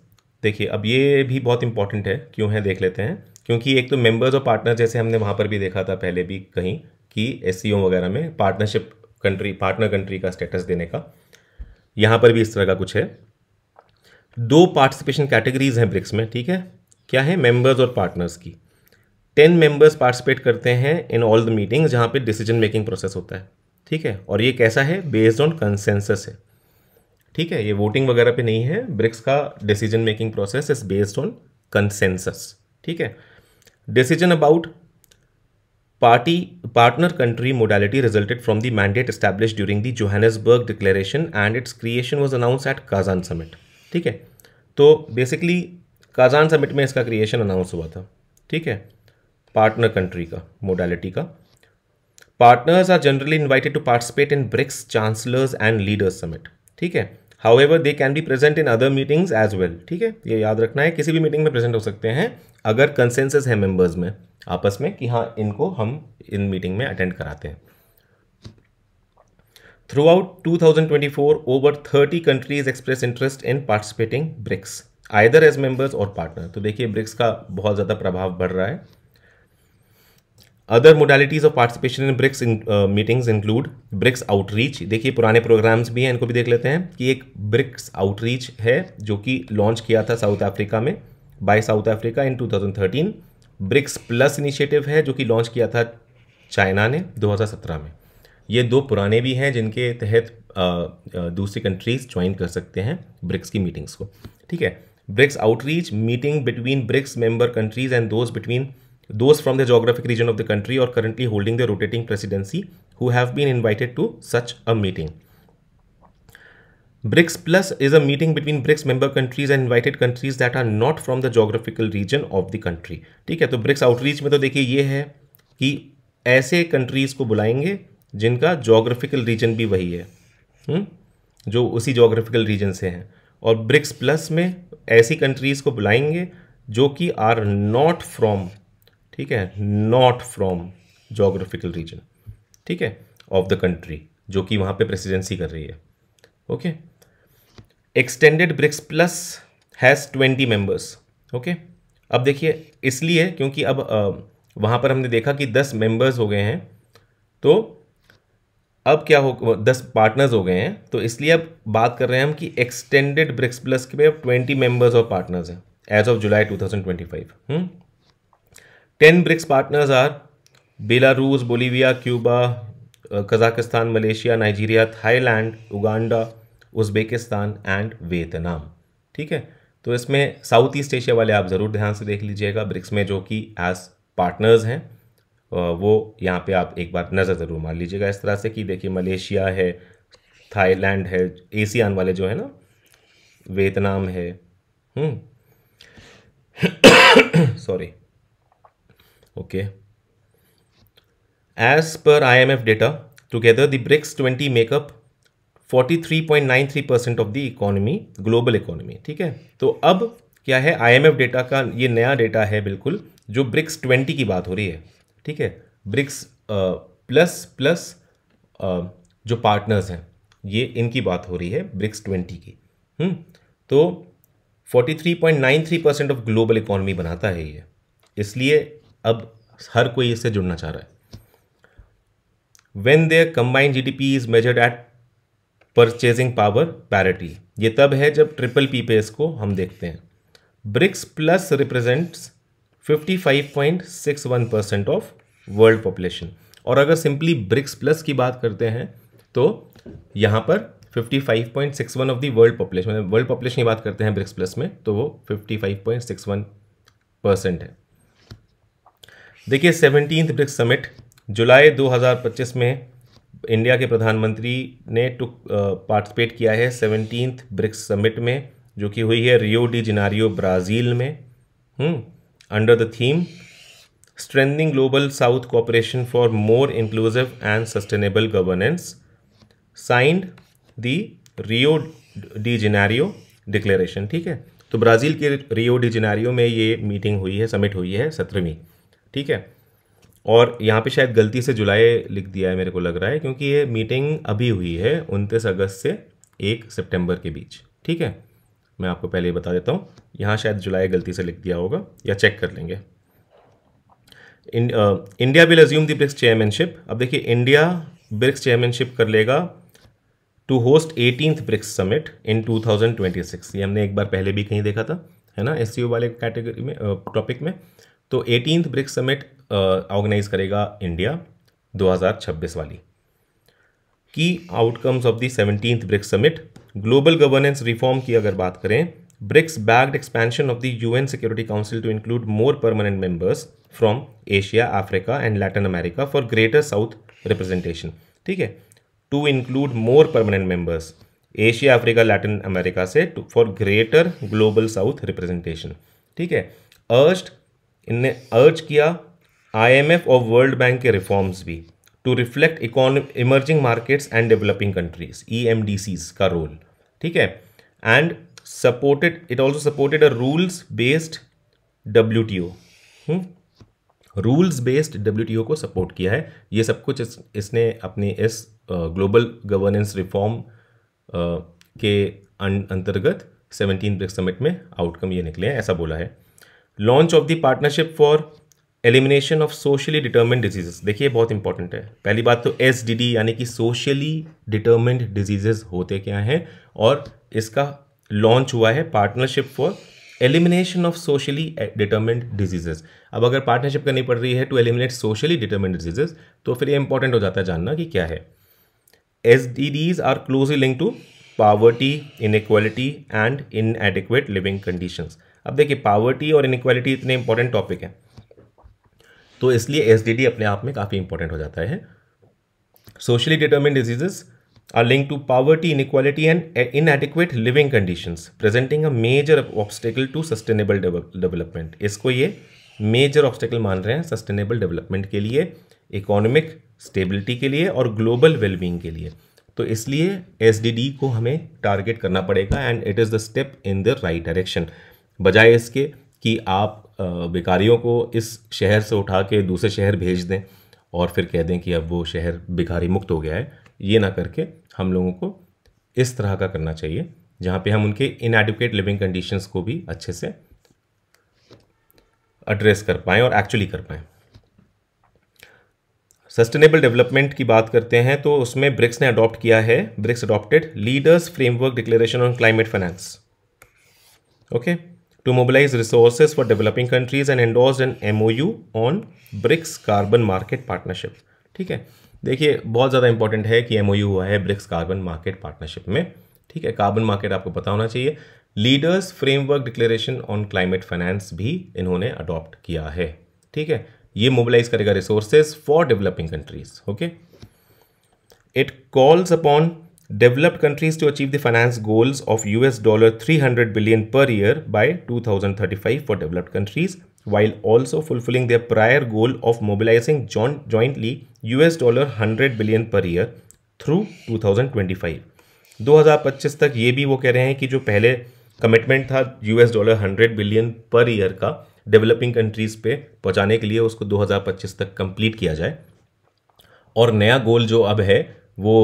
देखिए अब ये भी बहुत इंपॉर्टेंट है, क्यों है देख लेते हैं। क्योंकि एक तो मेंबर्स और पार्टनर, जैसे हमने वहाँ पर भी देखा था पहले भी कहीं कि SCO वगैरह में पार्टनरशिप कंट्री, पार्टनर कंट्री का स्टेटस देने का, यहाँ पर भी इस तरह का कुछ है। 2 पार्टिसिपेशन कैटेगरीज हैं ब्रिक्स में। ठीक है, क्या है? मेंबर्स और पार्टनर्स की। 10 मेंबर्स पार्टिसिपेट करते हैं इन ऑल द मीटिंग्स जहाँ पे डिसीजन मेकिंग प्रोसेस होता है। ठीक है, और ये कैसा है? बेस्ड ऑन कंसेंसस है। ठीक है, ये वोटिंग वगैरह पे नहीं है। ब्रिक्स का decision making process is based on consensus. ठीक है, decision about partner country modality resulted from the mandate established during the Johannesburg Declaration and its creation was announced at Kazan Summit। ठीक है, तो बेसिकली काजान समिट में इसका क्रिएशन अनाउंस हुआ था। ठीक है, पार्टनर कंट्री का मोडालिटी का। Partners are generally invited to participate in BRICS chancellors and leaders summit. ठीक है, however they can be present in other meetings as well. ठीक है, ये याद रखना है, किसी भी मीटिंग में प्रेजेंट हो सकते हैं अगर कंसेंसस है मेंबर्स में आपस में कि हाँ इनको हम इन मीटिंग में अटेंड कराते हैं। Throughout 2024 over 30 countries express interest in participating BRICS either as members और पार्टनर। तो देखिए ब्रिक्स का बहुत ज़्यादा प्रभाव बढ़ रहा है। Other modalities of participation in BRICS meetings include BRICS outreach. देखिए पुराने प्रोग्राम्स भी हैं, इनको भी देख लेते हैं कि एक ब्रिक्स आउटरीच है जो कि लॉन्च किया था साउथ अफ्रीका में by South Africa in 2013। BRICS plus initiative है जो कि लॉन्च किया था चाइना ने 2017 में। ये 2 पुराने भी हैं जिनके तहत दूसरी कंट्रीज ज्वाइन कर सकते हैं ब्रिक्स की मीटिंग्स को। ठीक है, BRICS outreach meeting between BRICS member countries and those between those from the geographic region of the country or currently holding the rotating presidency who have been invited to such a meeting. BRICS Plus is a meeting between BRICS member countries and invited countries that are not from the geographical region of the country. ठीक है, तो BRICS आउटरीच में तो देखिए ये है कि ऐसे कंट्रीज को बुलाएंगे जिनका जोग्राफिकल रीजन भी वही है, जो उसी जोग्राफिकल रीजन से हैं, और ब्रिक्स प्लस में ऐसी कंट्रीज को बुलाएंगे जो कि आर नॉट फ्रॉम, ठीक है, नॉट फ्रॉम जोग्राफिकल रीजन, ठीक है, ऑफ द कंट्री जो कि वहाँ पे प्रेसिडेंसी कर रही है. Okay, extended BRICS plus has 20 members. Okay, अब देखिए इसलिए क्योंकि अब वहाँ पर हमने देखा कि 10 मेंबर्स हो गए हैं, तो अब क्या हो, 10 पार्टनर्स हो गए हैं, तो इसलिए अब बात कर रहे हैं हम कि एक्सटेंडेड ब्रिक्स प्लस के अब 20 मेंबर्स और पार्टनर्स हैं as of July 2025. 10 BRICS partners are Belarus, Bolivia, Cuba, Kazakhstan, Malaysia, Nigeria, Thailand, Uganda, Uzbekistan and Vietnam. ठीक है, तो इसमें साउथ ईस्ट एशिया वाले आप ज़रूर ध्यान से देख लीजिएगा ब्रिक्स में, जो कि एज पार्टनर्स हैं, वो यहाँ पे आप एक बार नज़र ज़रूर मार लीजिएगा इस तरह से कि देखिए मलेशिया है, थाईलैंड है, एशियान वाले जो है ना, वियतनाम है, sorry. Okay, as per IMF data together the BRICS 20 make up 43.93% of the economy, global economy. ठीक है, तो अब क्या है, IMF डेटा का ये नया डेटा है बिल्कुल, जो ब्रिक्स 20 की बात हो रही है. ठीक है, ब्रिक्स प्लस जो पार्टनर्स हैं, ये इनकी बात हो रही है ब्रिक्स 20 की. तो 43.93% ऑफ ग्लोबल इकोनॉमी बनाता है ये, इसलिए अब हर कोई इससे जुड़ना चाह रहा है. When there combined GDP is measured at purchasing power parity, ये तब है जब PPP पे इसको हम देखते हैं. BRICS plus represents 55.61% of world population, और अगर सिंपली ब्रिक्स प्लस की बात करते हैं तो यहाँ पर 55.61 of the world population, world population की बात करते हैं ब्रिक्स प्लस में, तो वो 55.61% है. देखिए 17th ब्रिक्स समिट जुलाई 2025 में इंडिया के प्रधानमंत्री ने पार्टिसिपेट किया है 17th ब्रिक्स समिट में, जो कि हुई है रियो डी जेनेरियो, ब्राज़ील में, under the theme strengthening global south cooperation for more inclusive and sustainable governance, signed the Rio de Janeiro declaration. ठीक है, तो ब्राज़ील के रियो डी जेनेरियो में ये मीटिंग हुई है, समिट हुई है 17वीं. ठीक है, और यहाँ पे शायद गलती से जुलाई लिख दिया है, मेरे को लग रहा है, क्योंकि ये मीटिंग अभी हुई है 29 अगस्त से 1 सितंबर के बीच. ठीक है, मैं आपको पहले ही बता देता हूँ, यहाँ शायद जुलाई गलती से लिख दिया होगा, या चेक कर लेंगे. India will assume the BRICS chairmanship. अब देखिए इंडिया ब्रिक्स चेयरमैनशिप कर लेगा to host 18th BRICS summit in 2026. ये हमने एक बार पहले भी कहीं देखा था, है ना, SCO वाले कैटेगरी में, टॉपिक में. तो 18th ब्रिक्स समिट ऑर्गेनाइज करेगा इंडिया 2026 वाली. Key outcomes of the 17th BRICS summit, global governance reform की अगर बात करें, BRICS backed expansion of the UN security council to include more permanent members from Asia, Africa and Latin America for greater south representation. ठीक है, to include more permanent members Asia, Africa, Latin America से for greater global south representation. ठीक है, इनने अर्ज किया IMF और वर्ल्ड बैंक के रिफॉर्म्स भी to reflect emerging markets and developing countries, EMDCs का रोल. ठीक है, and supported, it also supported a rules based WTO. Rules based WTO को सपोर्ट किया है. ये सब कुछ इसने अपनी इस ग्लोबल गवर्नेंस रिफॉर्म के अंतर्गत 17th ब्रिक्स समिट में आउटकम ये निकले हैं, ऐसा बोला है. Launch of the partnership for elimination of socially determined diseases. देखिए बहुत इंपॉर्टेंट है. पहली बात तो SDD यानी कि सोशली डिटर्मिन्ड डिजीजेस होते क्या हैं, और इसका लॉन्च हुआ है partnership for elimination of socially determined diseases. अब अगर पार्टनरशिप करनी पड़ रही है to eliminate socially determined diseases, तो फिर ये इंपॉर्टेंट हो जाता है जानना कि क्या है. SDDs are closely link to poverty, inequality and inadequate living conditions. अब देखिए पावर्टी और इनइक्वालिटी इतने इंपॉर्टेंट टॉपिक हैं. तो इसलिए एसडीडी अपने आप में काफ़ी इंपॉर्टेंट हो जाता है। Socially determined diseases are linked to poverty, inequality and inadequate living conditions, presenting a major obstacle to sustainable development। इसको ये मेजर ऑब्स्टेकल मान रहे हैं सस्टेनेबल डेवलपमेंट के लिए, इकोनॉमिक स्टेबिलिटी के लिए और ग्लोबल वेलबींग के लिए। तो इसलिए एसडीडी को हमें टारगेट करना पड़ेगा and it is the step in the right direction, बजाय इसके कि आप भिखारियों को इस शहर से उठा के दूसरे शहर भेज दें और फिर कह दें कि अब वो शहर भिखारी मुक्त हो गया है। ये ना करके हम लोगों को इस तरह का करना चाहिए जहाँ पे हम उनके इनएडिक्वेट लिविंग कंडीशंस को भी अच्छे से एड्रेस कर पाएँ और एक्चुअली कर पाएँ। सस्टेनेबल डेवलपमेंट की बात करते हैं तो उसमें ब्रिक्स ने अडॉप्ट किया है, BRICS adopted leaders framework declaration on climate finance, okay, to mobilise resources for developing countries and endorsed an MOU on BRICS carbon market partnership. ठीक है, देखिए बहुत ज़्यादा इंपॉर्टेंट है कि एमओयू हुआ है ब्रिक्स कार्बन मार्केट पार्टनरशिप में। ठीक है, कार्बन मार्केट आपको पता होना चाहिए। Leaders framework declaration on climate finance भी इन्होंने अडॉप्ट किया है। ठीक है, ये मोबिलाइज करेगा resources for developing countries. Okay, it calls upon developed countries to achieve the finance goals of $300 billion per year by 2035 for developed countries, while also fulfilling their prior goal of mobilizing jointly $100 billion per year through 2025। 2025 तक ये भी वो कह रहे हैं कि जो पहले कमिटमेंट था $100 बिलियन पर ईयर का डेवलपिंग कंट्रीज पे पहुंचाने के लिए, उसको 2025 तक कंप्लीट किया जाए। और नया गोल जो अब है वो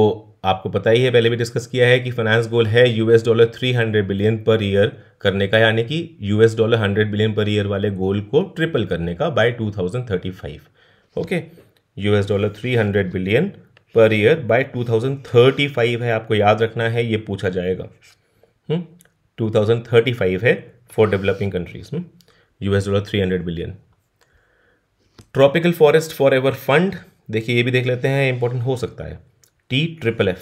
आपको पता ही है, पहले भी डिस्कस किया है कि फाइनेंस गोल है $300 बिलियन पर ईयर करने का, यानी कि $100 बिलियन पर ईयर वाले गोल को ट्रिपल करने का by 2035। Okay, $300 billion per year by 2035 है, आपको याद रखना है, ये पूछा जाएगा। 2035 है for developing countries, $300 billion. Tropical forest for ever fund, देखिए ये भी देख लेते हैं, इंपॉर्टेंट हो सकता है। TFF,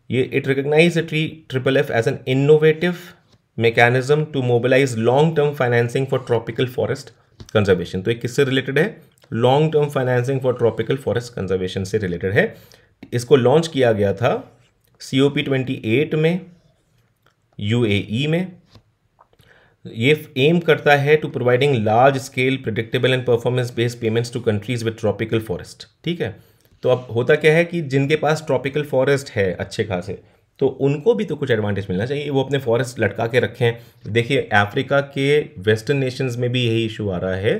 ये it recognise TFF as an innovative mechanism to mobilise long term financing for tropical forest conservation. तो ये किससे रिलेटेड है? Long term financing for tropical forest conservation से रिलेटेड है। इसको लॉन्च किया गया था COP28 में UAE में। ये एम करता है to providing large scale predictable and performance based payments to countries with tropical forest. ठीक है, तो अब होता क्या है कि जिनके पास ट्रॉपिकल फॉरेस्ट है अच्छे खासे, तो उनको भी तो कुछ एडवांटेज मिलना चाहिए, वो अपने फॉरेस्ट लटका के रखें। देखिए अफ्रीका के वेस्टर्न नेशंस में भी यही इशू आ रहा है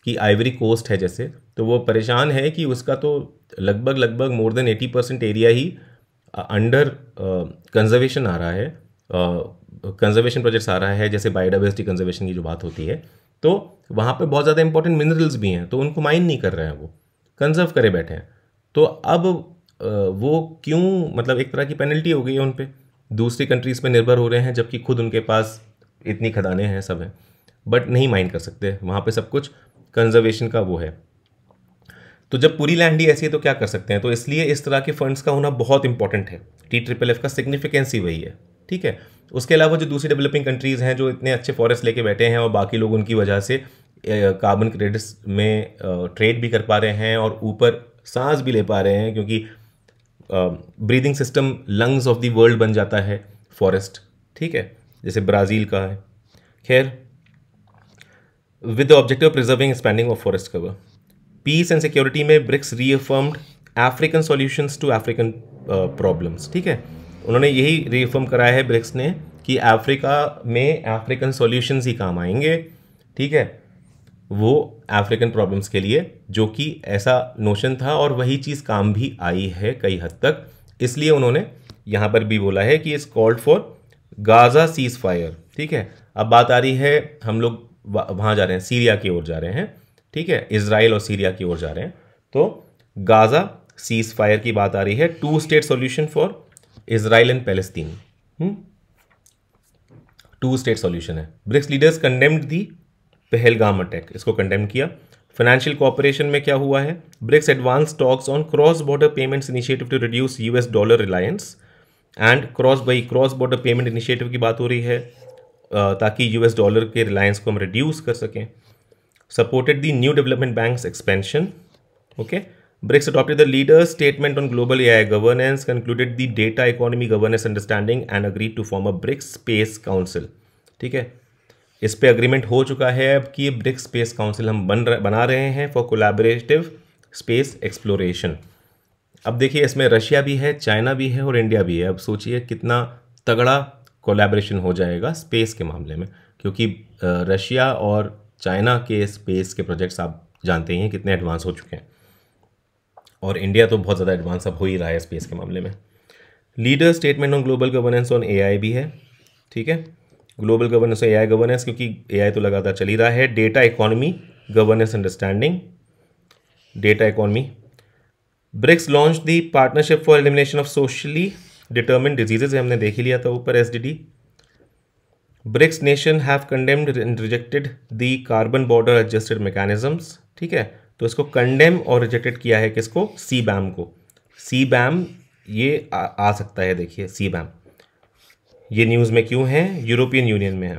कि आइवरी कोस्ट है जैसे, तो वो परेशान है कि उसका तो लगभग मोर देन 80% एरिया ही अंडर कंजर्वेशन आ रहा है, कंजर्वेशन प्रोजेक्ट्स आ रहा है, जैसे बायोडाइवर्सिटी कंजर्वेशन की जो बात होती है, तो वहाँ पे बहुत ज़्यादा इंपॉर्टेंट मिनरल्स भी हैं, तो उनको माइन नहीं कर रहे हैं, वो कंजर्व करे बैठे हैं। तो अब वो क्यों, मतलब एक तरह की पेनल्टी हो गई है उन पे, दूसरी कंट्रीज़ पे निर्भर हो रहे हैं, जबकि खुद उनके पास इतनी खदानें हैं, सब हैं, बट नहीं माइंड कर सकते, वहाँ पे सब कुछ कंजर्वेशन का वो है। तो जब पूरी लैंड ही ऐसी है तो क्या कर सकते हैं, तो इसलिए इस तरह के फंड्स का होना बहुत इंपॉर्टेंट है। TFF का सिग्निफिकेंस ही वही है। ठीक है, उसके अलावा जो दूसरी डेवलपिंग कंट्रीज़ हैं जो इतने अच्छे फॉरेस्ट लेके बैठे हैं और बाकी लोग उनकी वजह से कार्बन क्रेडिट्स में ट्रेड भी कर पा रहे हैं और ऊपर सांस भी ले पा रहे हैं, क्योंकि breathing system lungs of the world बन जाता है फॉरेस्ट। ठीक है, जैसे ब्राज़ील का है। खैर, with the objective of preserving expanding of forest cover, peace and security में BRICS reaffirmed African solutions to African problems. ठीक है, उन्होंने यही रीअफर्म कराया है ब्रिक्स ने कि अफ्रीका में अफ्रीकन सॉल्यूशंस ही काम आएंगे। ठीक है, वो अफ्रीकन प्रॉब्लम्स के लिए, जो कि ऐसा नोशन था और वही चीज़ काम भी आई है कई हद तक। इसलिए उन्होंने यहाँ पर भी बोला है कि it's called for Gaza cease fire. ठीक है, अब बात आ रही है, हम लोग वहाँ जा रहे हैं, सीरिया की ओर जा रहे हैं। ठीक है, इजराइल और सीरिया की ओर जा रहे हैं, तो गाजा सीज फायर की बात आ रही है। 2 state solution for Israel and Palestine, 2 state solution है। BRICS leaders condemned the Pahalgam attack, इसको कंडेम किया। फाइनेंशियल कोऑपरेशन में क्या हुआ है? BRICS advance talks on cross border payments initiative to reduce US dollar reliance and cross border payment initiative की बात हो रही है ताकि US डॉलर के रिलायंस को हम रिड्यूस कर सकें। Supported the new development banks expansion. Okay. BRICS adopted the leaders' statement on global AI governance, concluded the data economy governance understanding and agreed to form a BRICS Space Council. ठीक है, इस पे अग्रीमेंट हो चुका है अब कि ब्रिक्स स्पेस काउंसिल हम बना रहे हैं फॉर कोलैबोरेटिव स्पेस एक्सप्लोरेशन. अब देखिए इसमें रशिया भी है, चाइना भी है और इंडिया भी है. अब सोचिए कितना तगड़ा कोलैबोरेशन हो जाएगा स्पेस के मामले में, क्योंकि रशिया और चाइना के स्पेस के प्रोजेक्ट्स आप जानते ही हैं कितने एडवांस हो चुके हैं, और इंडिया तो बहुत ज़्यादा एडवांस अब हो ही रहा है स्पेस के मामले में. Leader statement on global governance on AI भी है. ठीक है, ग्लोबल गवर्नेंस एआई गवर्नेंस, क्योंकि एआई तो लगातार चल ही रहा है. Data economy governance understanding, data economy. BRICS launch the partnership for elimination of socially determined diseases, हमने देख ही लिया था ऊपर SDD. BRICS nation have condemned and rejected the carbon border adjusted mechanisms. ठीक है, तो इसको कंडेम और रिजेक्टेड किया है किसको? सीबैम को. सीबैम ये आ सकता है, देखिए सीबैम ये न्यूज़ में क्यों है? यूरोपियन यूनियन में है.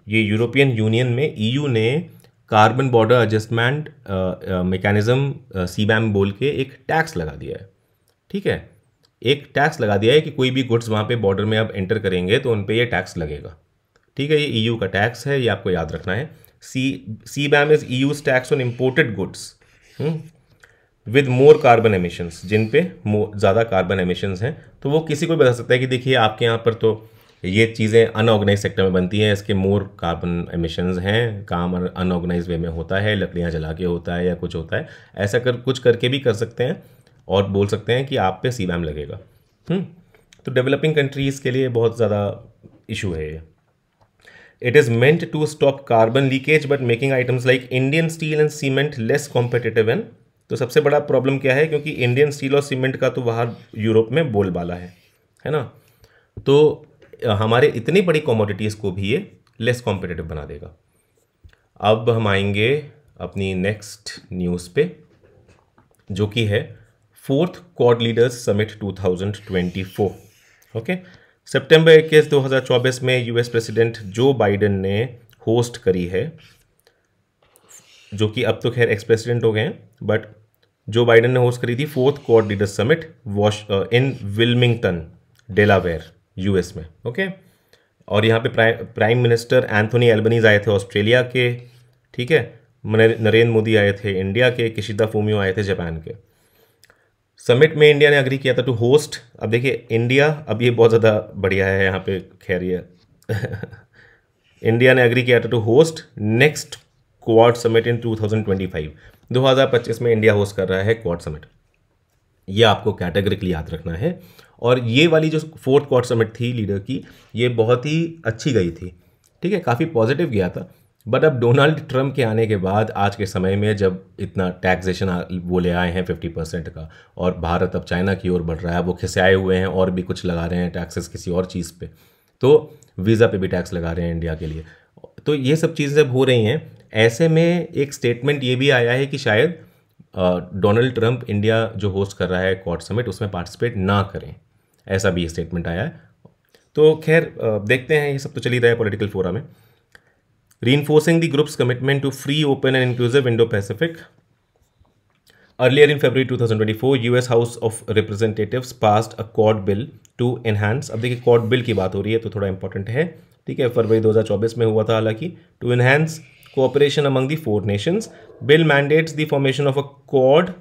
ये यूरोपियन यूनियन में ईयू ने कार्बन बॉर्डर एडजस्टमेंट मैकेनिज्म सीबैम बोल के एक टैक्स लगा दिया है. ठीक है, एक टैक्स लगा दिया है कि कोई भी गुड्स वहाँ पे बॉर्डर में अब एंटर करेंगे तो उन पे ये टैक्स लगेगा. ठीक है, ये ईयू का टैक्स है, ये आपको याद रखना है. CBAM is EU's tax on imported goods with more carbon emissions, जिन पे ज़्यादा कार्बन एमिशंस हैं. तो वो किसी को भी बता सकता है कि देखिए आपके यहाँ पर तो ये चीज़ें अनऑर्गेनाइज सेक्टर में बनती हैं, इसके मोर कार्बन एमिशंस हैं, काम अनऑर्गेनाइज वे में होता है, लकड़ियाँ जला के होता है या कुछ होता है, ऐसा कुछ करके भी कर सकते हैं और बोल सकते हैं कि आप पे CBAM लगेगा. तो डेवलपिंग कंट्रीज़ के लिए बहुत ज़्यादा इशू है ये. It is meant to stop carbon leakage but making items like Indian steel and cement less competitive. and तो सबसे बड़ा प्रॉब्लम क्या है? क्योंकि इंडियन स्टील और सीमेंट का तो बाहर यूरोप में बोलबाला है ना, तो हमारे इतनी बड़ी कमोडिटीज़ को भी ये लेस कॉम्पिटिटिव बना देगा. अब हम आएंगे अपनी नेक्स्ट न्यूज़ पे, जो कि है 4th Quad leaders summit 2024. Okay, सितंबर 21, 2024 में यूएस प्रेसिडेंट जो बाइडेन ने होस्ट करी है, जो कि अब तो खैर एक्स प्रेसिडेंट हो गए हैं, बट जो बाइडेन ने होस्ट करी थी 4th Quad leaders summit in Wilmington, Delaware, US में. ओके, और यहाँ पे प्राइम मिनिस्टर एंथोनी एल्बनीज आए थे ऑस्ट्रेलिया के. ठीक है, नरेंद्र मोदी आए थे इंडिया के, किशिदा फूमियो आए थे जापान के. समिट में इंडिया ने अग्री किया था टू होस्ट. अब देखिए इंडिया, अब ये बहुत ज़्यादा बढ़िया है यहाँ पे, खैर ये इंडिया ने अग्री किया था to host next Quad summit in 2025. 2025 में इंडिया होस्ट कर रहा है क्वाड समिट. ये आपको कैटेगरिकली याद रखना है. और ये वाली जो 4th क्वाड समिट थी लीडर की, ये बहुत ही अच्छी गई थी. ठीक है, काफ़ी पॉजिटिव गया था. बट अब डोनाल्ड ट्रंप के आने के बाद आज के समय में जब इतना टैक्सेशन वो ले आए हैं 50% का, और भारत अब चाइना की ओर बढ़ रहा है, वो खिसियाए हुए हैं और भी कुछ लगा रहे हैं टैक्सेस किसी और चीज़ पे, तो वीज़ा पे भी टैक्स लगा रहे हैं इंडिया के लिए. तो ये सब चीज़ें जब हो रही हैं, ऐसे में एक स्टेटमेंट ये भी आया है कि शायद डोनाल्ड ट्रंप इंडिया जो होस्ट कर रहा है क्वाड समिट उसमें पार्टिसिपेट ना करें, ऐसा भी स्टेटमेंट आया है. तो खैर देखते हैं, ये सब तो चल ही रहा है पॉलिटिकल फोरा में. Reinforcing the group's commitment to free, open and inclusive Indo-Pacific. Earlier in February 2024, US House of Representatives passed a Quad bill to enhance. अब देखिए Quad bill की बात हो रही है तो थोड़ा इंपॉर्टेंट है. ठीक है, फरवरी 2024 में हुआ था हालांकि. To enhance cooperation among the 4 nations, bill mandates the formation of a Quad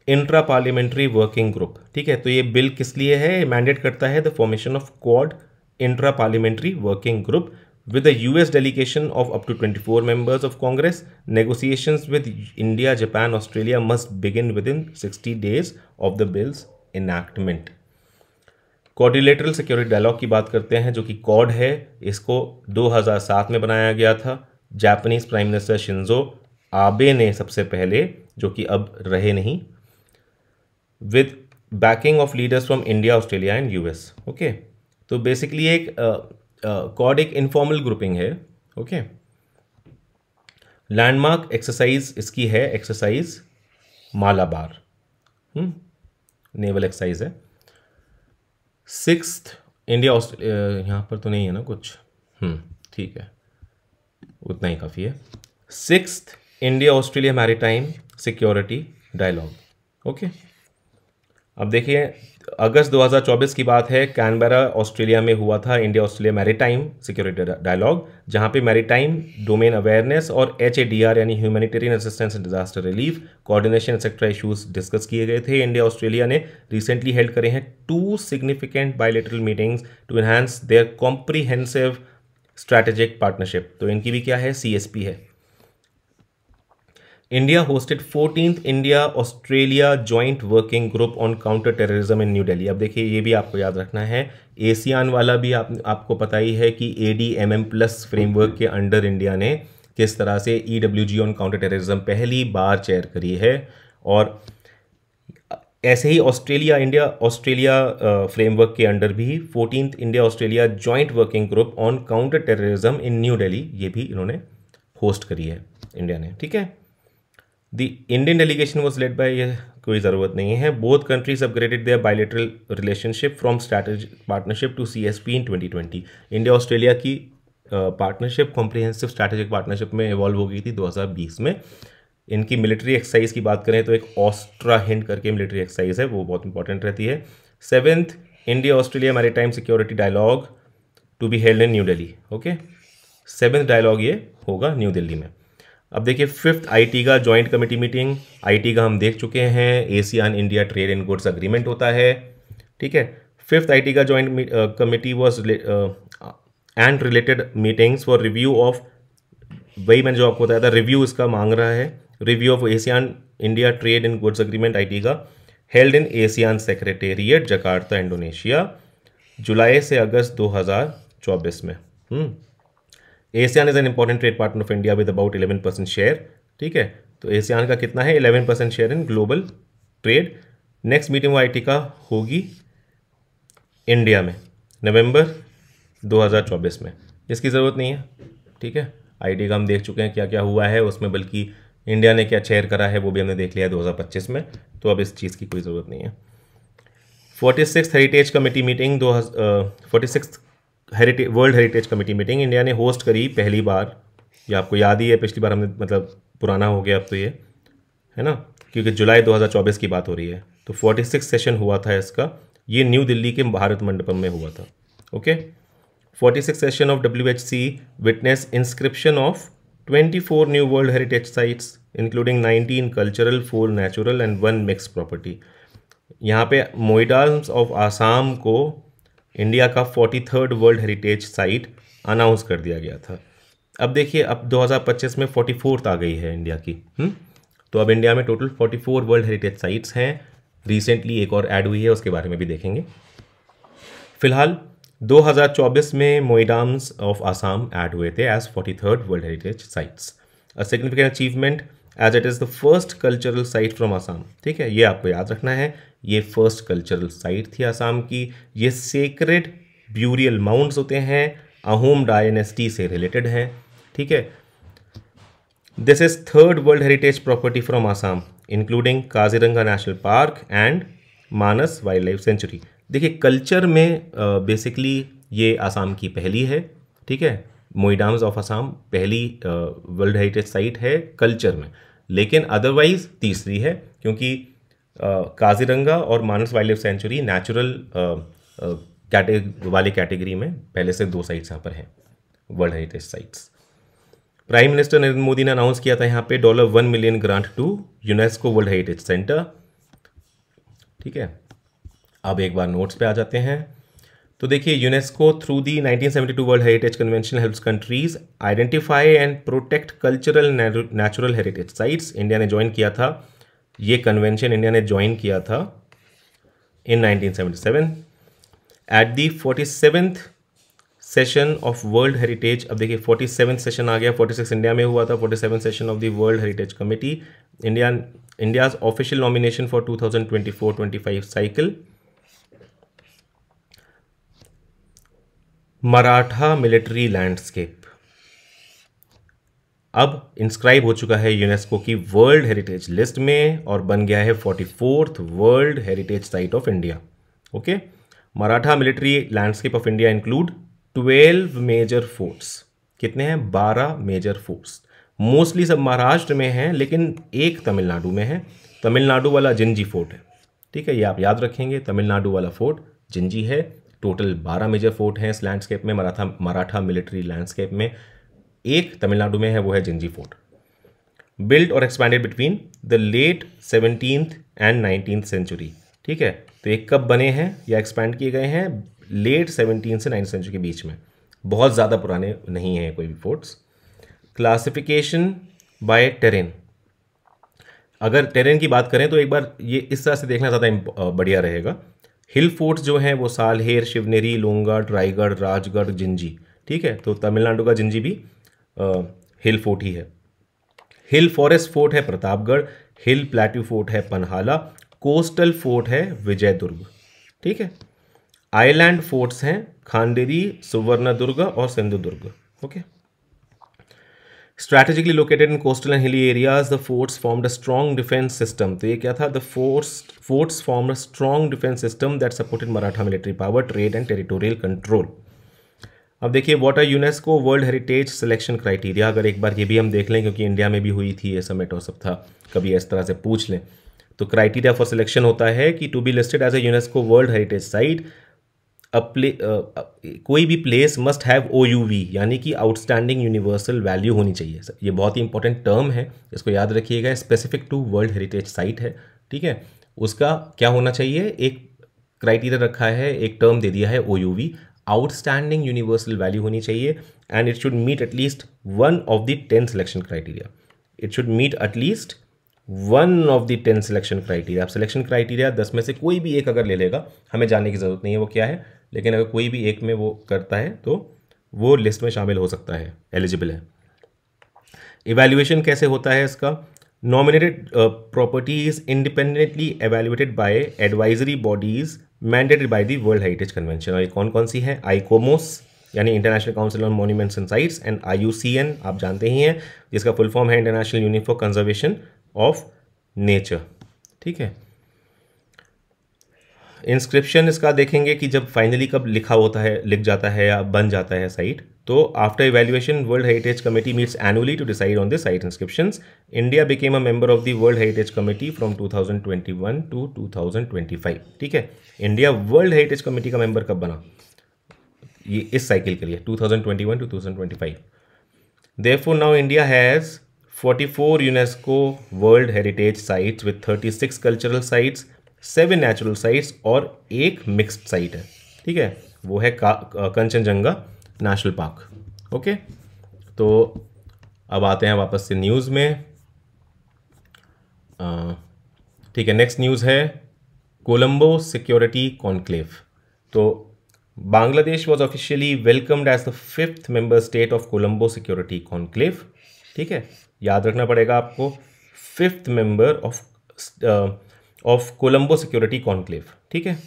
intra-parliamentary working group. ठीक है, तो ये बिल किस लिए है? मैंडेट करता है the formation of Quad intra-parliamentary working group with a US delegation of up to 24 members of Congress. Negotiations with India, Japan, Australia must begin within 60 days of the bill's enactment. Quadrilateral Security Dialogue की बात करते हैं, जो कि क्वाड है. इसको 2007 में बनाया गया था. Japanese prime minister Shinzo Abe ने सबसे पहले, जो कि अब रहे नहीं, with banking of leaders from India, Australia and US. Okay, तो बेसिकली एक क्वाड एक इनफॉर्मल ग्रुपिंग है. ओके, लैंडमार्क एक्सरसाइज इसकी है एक्सरसाइज मालाबार, नेवल एक्सरसाइज है. 6th इंडिया ऑस्ट्रेलिया, यहाँ पर तो नहीं है ना कुछ, ठीक है, उतना ही काफ़ी है. Sixth India Australia maritime security dialogue. Okay, अब देखिए अगस्त 2024 की बात है, कैनबरा ऑस्ट्रेलिया में हुआ था India Australia maritime security dialogue, जहां पे मैरीटाइम डोमेन अवेयरनेस और HADR यानी humanitarian assistance and disaster relief coordination etcetera issues discuss किए गए थे। इंडिया ऑस्ट्रेलिया ने रिसेंटली हेल्ड करे हैं 2 significant bilateral meetings to enhance their comprehensive strategic partnership. तो इनकी भी क्या है, CSP है। India hosted 14th India Australia Joint Working Group on Counter Terrorism in New Delhi। अब देखिए ये भी आपको याद रखना है, ASEAN वाला भी आपको पता ही है कि ADMM+ फ्रेमवर्क के अंडर इंडिया ने किस तरह से EWG ऑन काउंटर टेररिज्म पहली बार चेयर करी है। और ऐसे ही इंडिया ऑस्ट्रेलिया फ्रेमवर्क के अंडर भी 14th India Australia joint working group on counter terrorism in new Delhi, ये भी इन्होंने होस्ट करी है इंडिया ने। ठीक है, the Indian delegation was led by, ये कोई ज़रूरत नहीं है। Both countries upgraded their bilateral relationship from strategic partnership to CSP in 2020। India Australia की पार्टनरशिप कॉम्प्रिहेंसिव स्ट्रैटेजिक पार्टनरशिप में इवॉल्व हो गई थी 2020 में। इनकी मिलिट्री एक्सरसाइज की बात करें तो एक ऑस्ट्रा हिंड करके मिलिट्री एक्सरसाइज है, वो बहुत इंपॉर्टेंट रहती है। 7th India Australia maritime security dialogue to be held in new Delhi. Okay, 7th dialogue ये होगा न्यू दिल्ली में। अब देखिए 5th IT का जॉइंट कमेटी मीटिंग, IT का हम देख चुके हैं, ASEAN India trade and goods agreement होता है। ठीक है, 5th IT का joint committee was and related meetings for review of, वही मैंने जो आपको बताया था, रिव्यू इसका मांग रहा है, review of ASEAN India trade and goods agreement IT का, held in ASEAN secretariat Jakarta Indonesia, जुलाई से अगस्त 2024 में। ASEAN is an important trade partner of India with about 11% share. ठीक है, तो ASEAN का कितना है, 11% share in global trade. Next meeting IT का होगी इंडिया में नवंबर 2024 में, जिसकी ज़रूरत नहीं है। ठीक है, IT का हम देख चुके हैं क्या क्या हुआ है उसमें, बल्कि इंडिया ने क्या चेयर करा है वो भी हमने देख लिया है 2025 में, तो अब इस चीज़ की कोई ज़रूरत नहीं है। 46th heritage committee meeting 46th world heritage committee meeting India ने होस्ट करी पहली बार। ये आपको याद ही है, पिछली बार हमने मतलब पुराना हो गया अब तो ये, है ना, क्योंकि जुलाई 2024 की बात हो रही है। तो 46 सेशन हुआ था इसका, ये न्यू दिल्ली के भारत मंडपम में हुआ था। Okay, 46 session of WHC witness inscription of 24 new world heritage sites including 19 cultural, 4 natural and 1 mix property. यहाँ पे मोइडाल्स ऑफ आसाम को इंडिया का 43rd world heritage site announce कर दिया गया था। अब देखिए अब 2025 में 44th आ गई है इंडिया की। तो अब इंडिया में टोटल 44 वर्ल्ड हेरिटेज साइट्स हैं। रिसेंटली एक और ऐड हुई है, उसके बारे में भी देखेंगे। फिलहाल 2024 में मोइडाम्स ऑफ आसाम ऐड हुए थे as 43rd world heritage sites, a significant achievement as it is the first cultural site from Assam. ठीक है, ये आपको याद रखना है, ये फर्स्ट कल्चरल साइट थी आसाम की। ये सेक्रेड ब्यूरियल माउंट्स होते हैं, अहोम डायनेस्टी से रिलेटेड हैं। ठीक है, this is 3rd world heritage property from Assam including Kaziranga national park and Manas wild life century. देखिए कल्चर में बेसिकली ये आसाम की पहली है। ठीक है, मोइडाम्स ऑफ आसाम पहली वर्ल्ड हेरिटेज साइट है कल्चर में, लेकिन अदरवाइज तीसरी है, क्योंकि काजीरंगा और Manas wild life sanctuary natural वाली कैटेगरी में पहले से 2 साइट्स यहाँ पर हैं world heritage sites. Prime minister Narendra Modi ने अनाउंस किया था यहाँ पे $1 million grant to UNESCO world heritage centre. ठीक है, अब एक बार नोट्स पे आ जाते हैं। तो देखिए UNESCO through the 1972 world heritage convention helps countries identify and protect cultural natural heritage sites. India ने ज्वाइन किया था, ये कन्वेंशन इंडिया ने ज्वाइन किया था इन 1977 at the 47th session of world heritage. अब देखिए 47th सेशन आ गया, 46 इंडिया में हुआ था, 47th session of the world heritage committee. India's official nomination for 2024-25 cycle. Maratha military landscape अब इंस्क्राइब हो चुका है यूनेस्को की वर्ल्ड हेरिटेज लिस्ट में और बन गया है 44th world heritage site of India. Okay, Maratha military landscape of India include 12 major forts. कितने हैं? 12 मेजर फोर्ट्स। मोस्टली सब महाराष्ट्र में हैं, लेकिन एक तमिलनाडु में है। तमिलनाडु वाला जिंजी फोर्ट है, ठीक है, ये आप याद रखेंगे। तमिलनाडु वाला फोर्ट जिंजी है। टोटल 12 मेजर फोर्ट हैं इस लैंडस्केप में, मराठा मिलिट्री लैंडस्केप में। एक तमिलनाडु में है, वो है जिंजी फोर्ट। बिल्ट और expanded between the late 17th and 19th century, ठीक है। तो ये कब बने हैं या एक्सपैंड किए गए हैं? लेट 17th से 9th सेंचुरी के बीच में, बहुत ज़्यादा पुराने नहीं हैं कोई भी फोर्ट्स। क्लासिफिकेशन बाय टेरेन, अगर टेरेन की बात करें तो एक बार ये इस तरह से देखना ज़्यादा बढ़िया रहेगा। हिल फोर्ट्स जो हैं वो सालहेर, शिवनेरी, लोंगगढ़, रायगढ़, राजगढ़, जिंजी, ठीक है। तो तमिलनाडु का जिंजी भी हिल फोर्ट ही है। हिल फॉरेस्ट फोर्ट है प्रतापगढ़, हिल प्लेट्यू फोर्ट है पनहाला, कोस्टल फोर्ट है विजयदुर्ग, ठीक है। आइलैंड फोर्ट्स हैं खांडेरी, सुवर्णदुर्ग और Sindhudurg, okay. Strategically located in coastal and hilly areas the forts formed a strong defence system. तो ये क्या था? The forts formed a strong defence system that supported Maratha military power, trade and territorial control. अब देखिए, what are UNESCO world heritage selection criteria, अगर एक बार ये भी हम देख लें, क्योंकि इंडिया में भी हुई थी ये समिट और सब था, कभी इस तरह से पूछ लें। तो क्राइटेरिया फॉर सिलेक्शन होता है कि to be listed as a UNESCO world heritage site कोई भी प्लेस मस्ट हैव OUV, यानी कि आउटस्टैंडिंग यूनिवर्सल वैल्यू होनी चाहिए। ये बहुत ही इंपॉर्टेंट टर्म है, इसको याद रखिएगा। Specific to world heritage site है, ठीक है। उसका क्या होना चाहिए? एक क्राइटेरिया रखा है, एक टर्म दे दिया है OUV, आउटस्टैंडिंग यूनिवर्सल वैल्यू होनी चाहिए, and it should meet at least one of the 10 selection criteria. It should meet at least one of the 10 selection criteria. आप सिलेक्शन क्राइटेरिया 10 में से कोई भी एक अगर ले लेगा, हमें जानने की ज़रूरत नहीं है वो क्या है, लेकिन अगर कोई भी एक में वो करता है तो वो लिस्ट में शामिल हो सकता है, एलिजिबल है। इवैल्यूएशन कैसे होता है इसका? Nominated property is independently evaluated by advisory bodies mandated by the world heritage convention. और ये कौन कौन सी हैं? आईकोमोस यानी international council on monuments and sites, and IUCN आप जानते ही हैं, जिसका फुल फॉर्म है international union for conservation of nature, ठीक है। इंस्क्रिप्शन इसका देखेंगे कि जब फाइनली कब लिखा होता है, लिख जाता है या बन जाता है साइट, तो after evaluation world heritage committee meets annually to decide on the site inscriptions. India became a member of the world heritage committee from 2021 to 2025, ठीक है। इंडिया वर्ल्ड हेरिटेज कमेटी का मेंबर कब बना? ये इस साइकिल के लिए 2021 to 2025। Therefore now India has 44 UNESCO world heritage sites with 36 cultural sites, 7 natural sites और एक मिक्स्ड साइट है, ठीक है। वो है कंचनजंगा नेशनल पार्क, ओके। तो अब आते हैं वापस से न्यूज़ में, ठीक है। नेक्स्ट न्यूज़ है कोलंबो सिक्योरिटी कॉन्क्लेव। तो Bangladesh was officially welcomed as the 5th member state of Colombo security conclave, ठीक है। याद रखना पड़ेगा आपको, 5th member of Colombo security conclave, ठीक है।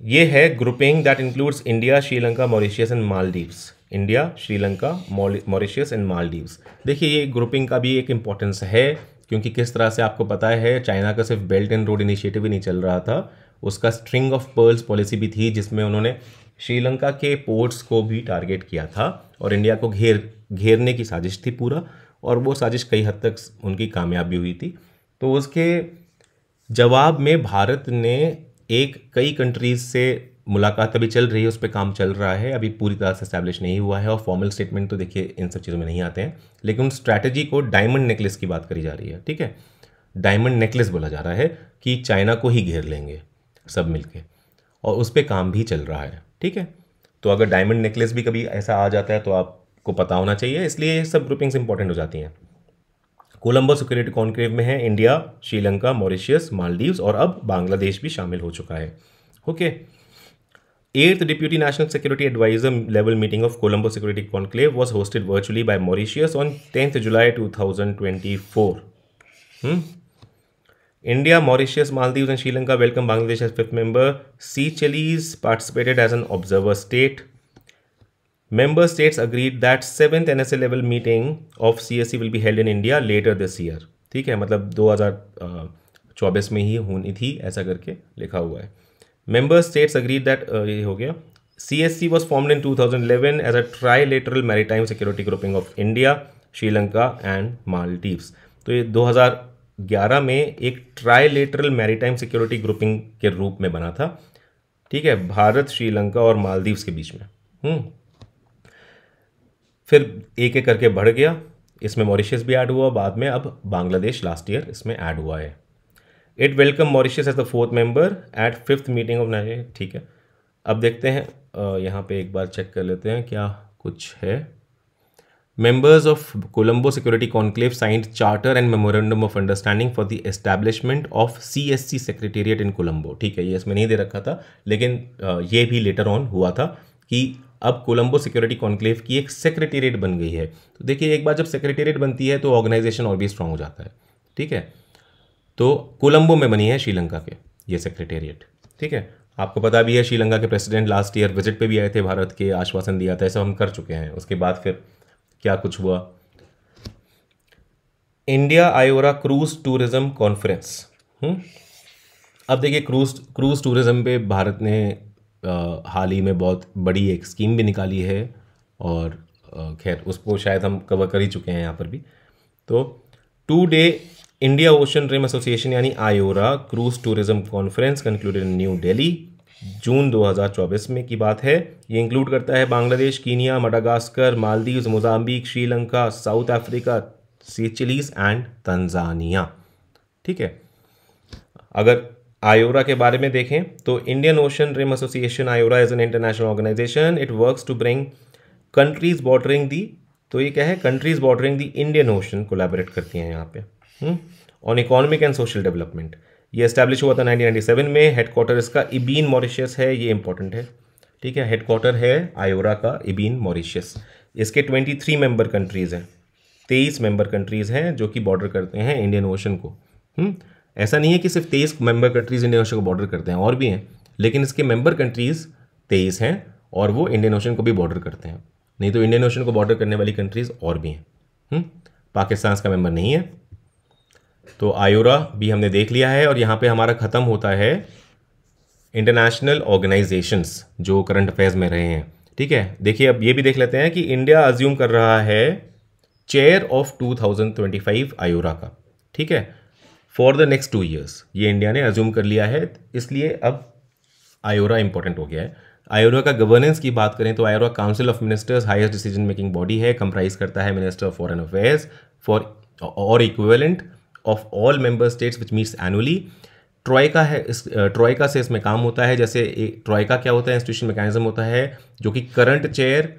ये है grouping that includes India, Sri Lanka, Mauritius and Maldives. India, Sri Lanka, Mauritius and Maldives. देखिए, ये ग्रुपिंग का भी एक इम्पोर्टेंस है, क्योंकि किस तरह से आपको पता है चाइना का सिर्फ बेल्ट एंड रोड इनिशिएटिव ही नहीं चल रहा था, उसका स्ट्रिंग ऑफ पर्ल्स पॉलिसी भी थी, जिसमें उन्होंने श्रीलंका के पोर्ट्स को भी टारगेट किया था और इंडिया को घेरने की साजिश थी पूरा, और वो साजिश कई हद तक उनकी कामयाब भी हुई थी। तो उसके जवाब में भारत ने कई कंट्रीज़ से मुलाकात अभी चल रही है, उस पर काम चल रहा है, अभी पूरी तरह से एस्टैब्लिश नहीं हुआ है, और फॉर्मल स्टेटमेंट तो देखिए इन सब चीज़ों में नहीं आते हैं, लेकिन स्ट्रैटेजी को डायमंड नेकलेस की बात करी जा रही है, ठीक है। डायमंड नेकलेस बोला जा रहा है कि चाइना को ही घेर लेंगे सब मिलके, और उस पर काम भी चल रहा है, ठीक है। तो अगर डायमंड नेकलेस भी कभी ऐसा आ जाता है तो आपको पता होना चाहिए, इसलिए ये सब ग्रुपिंग्स इंपॉर्टेंट हो जाती हैं। कोलंबो सिक्योरिटी कॉन्क्लेव में है इंडिया, श्रीलंका, मॉरिशियस, मालदीव्स और अब बांग्लादेश भी शामिल हो चुका है, okay. 8th Deputy National Security Advisor level meeting of Colombo Security Conclave was hosted virtually by Mauritius on 10th July 2024. India, Mauritius, Maldives and Sri Lanka welcome Bangladesh as 5th member. Seychelles participated as an observer state. Member states agreed that 7th NSA level meeting of CSC will be held in India later this year. ठीक है, मतलब 2024 में ही होनी थी, ऐसा करके लिखा हुआ है। Member states agreed that ये हो गया, CSC was formed in 2011 as a trilateral maritime security grouping of India, Sri Lanka and Maldives. तो ये 2011 में एक ट्राइलेटरल मैरीटाइम सिक्योरिटी ग्रुपिंग के रूप में बना था, ठीक है, भारत, श्रीलंका और मालदीव्स के बीच में। फिर एक एक करके बढ़ गया, इसमें मॉरिशस भी ऐड हुआ बाद में, अब बांग्लादेश लास्ट ईयर इसमें ऐड हुआ है। It welcome Mauritius as the 4th member at 5th meeting of Nigeria, ठीक है। अब देखते हैं, यहाँ पे एक बार चेक कर लेते हैं क्या कुछ है। Members of Colombo Security Conclave signed charter and memorandum of understanding for the establishment of CSC Secretariat in Colombo। ठीक है, ये इसमें नहीं दे रखा था, लेकिन ये भी लेटर ऑन हुआ था कि अब कोलंबो सिक्योरिटी कॉन्क्लेव की एक सेक्रेटेरिएट बन गई है। तो देखिए, एक बार जब सेक्रेटेरिएट बनती है तो ऑर्गेनाइजेशन और भी स्ट्रांग हो जाता है, ठीक है। तो कोलंबो में बनी है श्रीलंका के ये सेक्रेटेरिएट, ठीक है। आपको पता भी है श्रीलंका के प्रेसिडेंट लास्ट ईयर विजिट पे भी आए थे भारत के, आश्वासन दिया था, ऐसा हम कर चुके हैं। उसके बाद फिर क्या कुछ हुआ, इंडिया आयोरा क्रूज टूरिज्म कॉन्फ्रेंस। अब देखिए, क्रूज टूरिज्म पे भारत ने हाल ही में बहुत बड़ी एक स्कीम भी निकाली है, और खैर उसको शायद हम कवर कर ही चुके हैं यहाँ पर भी। तो 2-day India ocean rim association यानी IORA cruise tourism conference concluded in new Delhi, जून 2024 में की बात है। ये इंक्लूड करता है Bangladesh, Kenya, Madagascar, Maldives, Mozambique, Sri Lanka, South Africa, Seychelles and Tanzania, ठीक है। अगर आयोरा के बारे में देखें तो Indian ocean rim association IORA is an international organisation, it works to bring countries bordering the, तो ये क्या है, countries bordering the Indian ocean collaborate करती हैं यहाँ पे on economic and social development. ये एस्टैब्लिश हुआ था 1997 में। हेडक्वार्टर इसका इबीन मॉरिशस है, ये इंपॉर्टेंट है, ठीक है। हेडक्वार्टर है आयोरा का इबीन मॉरिशस। इसके 23 मेंबर कंट्रीज़ हैं, 23 मेंबर कंट्रीज़ हैं जो कि बॉर्डर करते हैं इंडियन ओशन को। ऐसा नहीं है कि सिर्फ 23 मेंबर कंट्रीज़ इंडियन ओशन को बॉर्डर करते हैं, और भी हैं, लेकिन इसके मेंबर कंट्रीज़ 23 हैं और वो इंडियन ओशन को भी बॉर्डर करते हैं। नहीं तो इंडियन ओशन को बॉर्डर करने वाली कंट्रीज़ और भी हैं। पाकिस्तान इसका मेंबर नहीं है। तो आयोरा भी हमने देख लिया है, और यहाँ पे हमारा ख़त्म होता है इंटरनेशनल ऑर्गेनाइजेशंस जो करंट अफेयर्स में रहे हैं, ठीक है। देखिए, अब ये भी देख लेते हैं कि इंडिया अज्यूम कर रहा है चेयर ऑफ 2025 आयोरा का, ठीक है, फॉर द नेक्स्ट 2 years। ये इंडिया ने अज्यूम कर लिया है, इसलिए अब आयोरा इंपॉर्टेंट हो गया है। आयोरा का गवर्नेंस की बात करें तो IORA council of ministers highest decision making body है, कंप्राइज करता है minister of foreign affairs for or equivalent of all member states which meets annually. Troika है, ट्रॉयका से इसमें काम होता है। जैसे ट्रॉयका क्या होता है, इंस्टीट्यूशन मैकेनिज्म होता है जो कि current chair,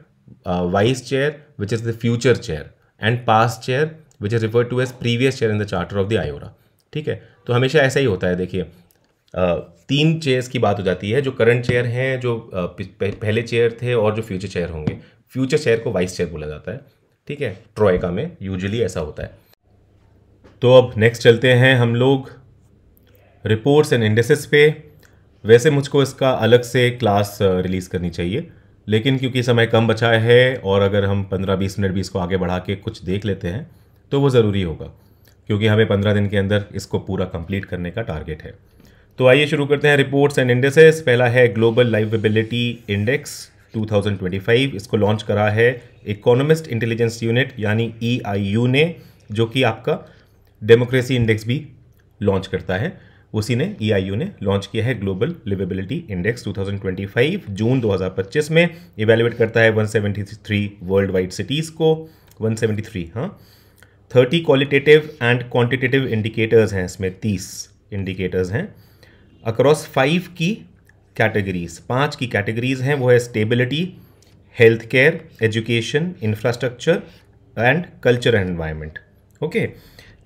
vice chair which is the future chair, and past chair which is referred to as previous chair in the charter of the IORA, ठीक है। तो हमेशा ऐसा ही होता है। देखिए, 3 चेयर्स की बात हो जाती है, जो करंट चेयर हैं, जो पहले चेयर थे, और जो फ्यूचर चेयर होंगे। फ्यूचर चेयर को वाइस चेयर बोला जाता है, ठीक है। ट्रॉयका में यूजुअली ऐसा होता है। तो अब नेक्स्ट चलते हैं हम लोग रिपोर्ट्स एंड इंडेसेस पे। वैसे मुझको इसका अलग से क्लास रिलीज़ करनी चाहिए, लेकिन क्योंकि समय कम बचा है, और अगर हम 15-20 मिनट भी इसको आगे बढ़ा के कुछ देख लेते हैं तो वो ज़रूरी होगा, क्योंकि हमें 15 दिन के अंदर इसको पूरा कंप्लीट करने का टारगेट है। तो आइए शुरू करते हैं रिपोर्ट्स एंड इंडेसेस। पहला है ग्लोबल लाइवेबिलिटी इंडेक्स 2025। इसको लॉन्च करा है इकोनॉमिस्ट इंटेलिजेंस यूनिट यानी EIU ने, जो कि आपका डेमोक्रेसी इंडेक्स भी लॉन्च करता है। उसी ने, EIU ने लॉन्च किया है ग्लोबल लिवेबिलिटी इंडेक्स 2025 जून 2025 में। इवेल्युएट करता है 173 वर्ल्ड वाइड सिटीज़ को, 173, हाँ। 30 क्वालिटेटिव एंड क्वांटिटेटिव इंडिकेटर्स हैं इसमें, 30 इंडिकेटर्स हैं अक्रॉस 5 की कैटेगरीज, 5 की कैटेगरीज हैं। वो है stability, health care, education, infrastructure and culture and environment, okay.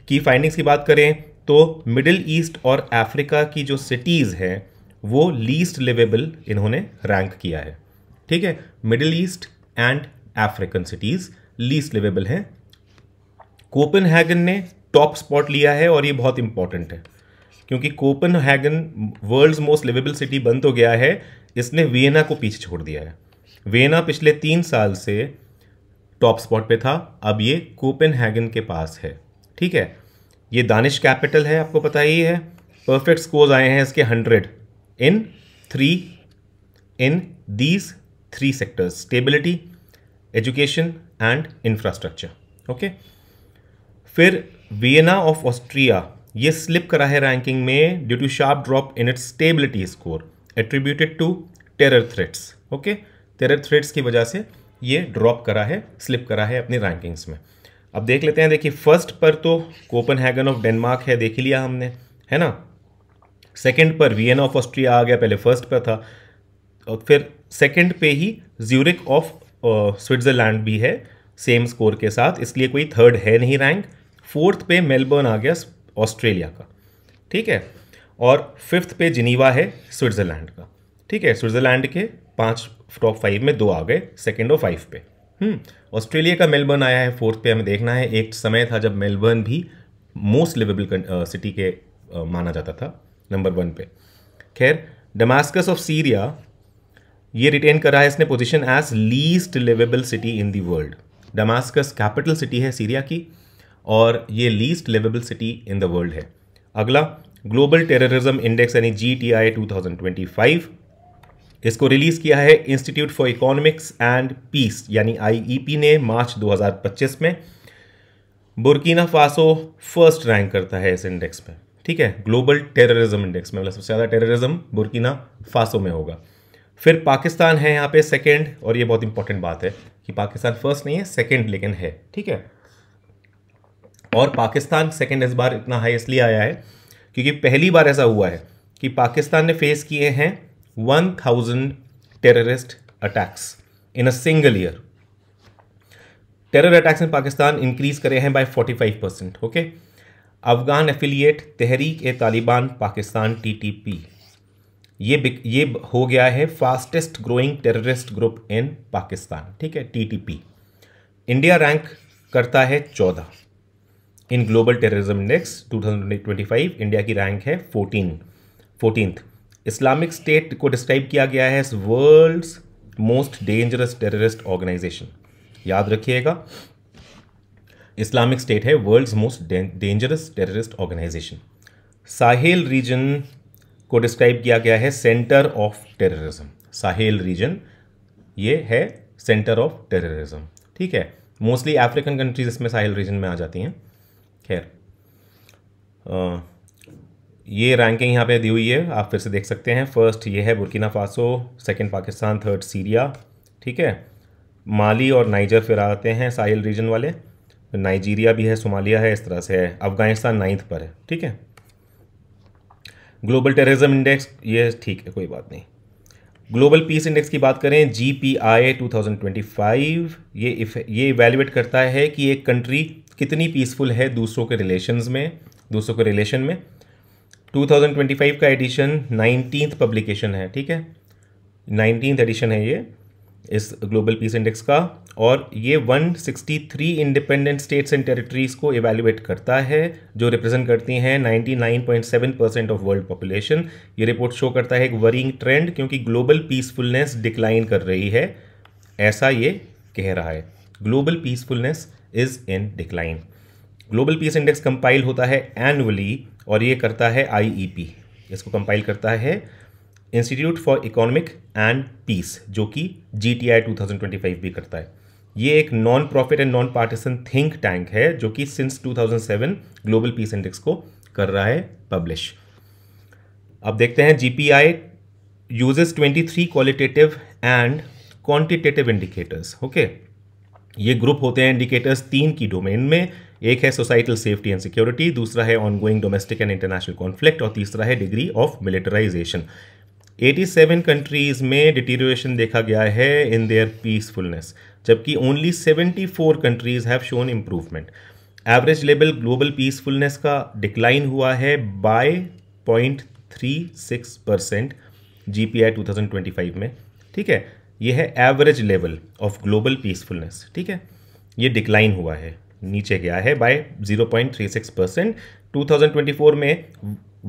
की फाइंडिंग्स की बात करें तो मिडिल ईस्ट और अफ्रीका की जो सिटीज़ हैं वो लीस्ट लिवेबल इन्होंने रैंक किया है, ठीक है। Middle east and African cities least liveable हैं। कोपेनहेगन ने टॉप स्पॉट लिया है, और ये बहुत इंपॉर्टेंट है क्योंकि Copenhagen world's most liveable city बन तो गया है, इसने वियना को पीछे छोड़ दिया है। वियना पिछले 3 साल से टॉप स्पॉट पे था, अब ये कोपेनहेगन के पास है, ठीक है। ये दानिश कैपिटल है, आपको पता ही है। परफेक्ट स्कोर्स आए हैं इसके 100 in 3 in these 3 sectors, stability, education and infrastructure. Okay, फिर वियना ऑफ ऑस्ट्रिया ये स्लिप करा है रैंकिंग में due to sharp drop in its stability score attributed to terror threats. Okay, terror threats की वजह से ये ड्रॉप करा है, स्लिप करा है अपनी रैंकिंग्स में। अब देख लेते हैं, देखिए फर्स्ट पर तो कोपेनहेगन ऑफ डेनमार्क है, देख ही लिया हमने, है ना। सेकंड पर वियना ऑफ ऑस्ट्रिया आ गया, पहले फर्स्ट पर था, और फिर सेकंड पे ही ज्यूरिक ऑफ स्विट्जरलैंड भी है सेम स्कोर के साथ, इसलिए कोई थर्ड है नहीं रैंक। फोर्थ पे मेलबर्न आ गया ऑस्ट्रेलिया का, ठीक है, और फिफ्थ पे जिनीवा है स्विट्जरलैंड का, ठीक है। स्विट्जरलैंड के 5 टॉप 5 में 2 आ गए सेकंड और 5 पे। ऑस्ट्रेलिया का मेलबर्न आया है फोर्थ पे, हमें देखना है। एक समय था जब मेलबर्न भी मोस्ट लिवेबल सिटी के माना जाता था नंबर 1 पे। खैर, डमास्कस ऑफ सीरिया ये रिटेन करा है इसने position as least liveable city in the world. Damascus capital city है सीरिया की और ये least liveable city in the world है। अगला, ग्लोबल टेररिज्म इंडेक्स यानी GTI 2025, इसको रिलीज किया है institute for economics and peace यानी IEP ने मार्च 2025 में। बुर्किना फासो फर्स्ट रैंक करता है इस इंडेक्स में, ठीक है, ग्लोबल टेररिज्म इंडेक्स में, मतलब सबसे ज़्यादा टेररिज्म बुर्किना फासो में होगा। फिर पाकिस्तान है यहाँ पे सेकंड, और ये बहुत इंपॉर्टेंट बात है कि पाकिस्तान फर्स्ट नहीं है, सेकंड लेकिन है, ठीक है। और पाकिस्तान सेकंड इस बार इतना हाई इसलिए आया है क्योंकि पहली बार ऐसा हुआ है कि पाकिस्तान ने फेस किए हैं 1000 terrorist attacks in a single year. Terror attacks in Pakistan increase करे हैं by 45%। Okay, Afghan affiliate Tehrik e Taliban Pakistan TTP ये हो गया है fastest growing terrorist group in Pakistan, ठीक है, TTP। इंडिया रैंक करता है 14 in global terrorism index 2025। India की रैंक है 14th। इस्लामिक स्टेट को डिस्क्राइब किया गया है world's most dangerous terrorist organisation. याद रखिएगा, इस्लामिक स्टेट है world's most dangerous terrorist organisation. Sahel region को डिस्क्राइब किया गया है centre of terrorism. Sahel region ये है सेंटर ऑफ टेररिज्म, ठीक है। मोस्टली अफ्रीकन कंट्रीज इसमें साहेल रीजन में आ जाती हैं। खैर, ये रैंकिंग यहाँ पे दी हुई है, आप फिर से देख सकते हैं। फर्स्ट ये है Burkina Faso, second Pakistan, third Syria, ठीक है। माली और नाइजर फिर आते हैं साहिल रीजन वाले, नाइजीरिया भी है, सोमालिया है, इस तरह से है। अफगानिस्तान 9th पर है, ठीक है। ग्लोबल टेररिज्म इंडेक्स ये ठीक है, कोई बात नहीं। ग्लोबल पीस इंडेक्स की बात करें GPI 2025, ये इवेल्युएट करता है कि एक कंट्री कितनी पीसफुल है दूसरों के रिलेशन में। 2025 का एडिशन 19th पब्लिकेशन है, ठीक है, 19th एडिशन है ये इस ग्लोबल पीस इंडेक्स का, और ये 163 इंडिपेंडेंट स्टेट्स एंड टेरिटरीज को इवेल्युएट करता है जो रिप्रेजेंट करती हैं 99.7% ऑफ वर्ल्ड पॉपुलेशन। ये रिपोर्ट शो करता है एक वरीइंग ट्रेंड क्योंकि ग्लोबल पीसफुलनेस डिक्लाइन कर रही है, ऐसा ये कह रहा है। Global peacefulness is in decline. Global peace index compile होता है एनुअली और ये करता है IEP, इसको कंपाइल करता है institute for economic and peace, जो कि GTI 2025 भी करता है। ये एक non profit and non partisan think tank है जो कि सिंस 2007 ग्लोबल पीस इंडेक्स को कर रहा है पब्लिश। अब देखते हैं GPI uses 23 qualitative and quantitative indicators. Okay, ये ग्रुप होते हैं इंडिकेटर्स 3 की डोमेन में। एक है सोसाइटल सेफ्टी एंड सिक्योरिटी, दूसरा है ongoing domestic and international conflict, और तीसरा है डिग्री ऑफ मिलिटराइजेशन। 87 कंट्रीज में डिटीरियोरेशन देखा गया है इन देयर पीसफुलनेस, जबकि only 74 countries have shown improvement. Average level global peacefulness का डिक्लाइन हुआ है बाय 0.36% GPI 2025 में, ठीक है। यह है average level of global peacefulness, ठीक है, ये डिक्लाइन हुआ है, नीचे गया है बाय 0.36%। 2024 में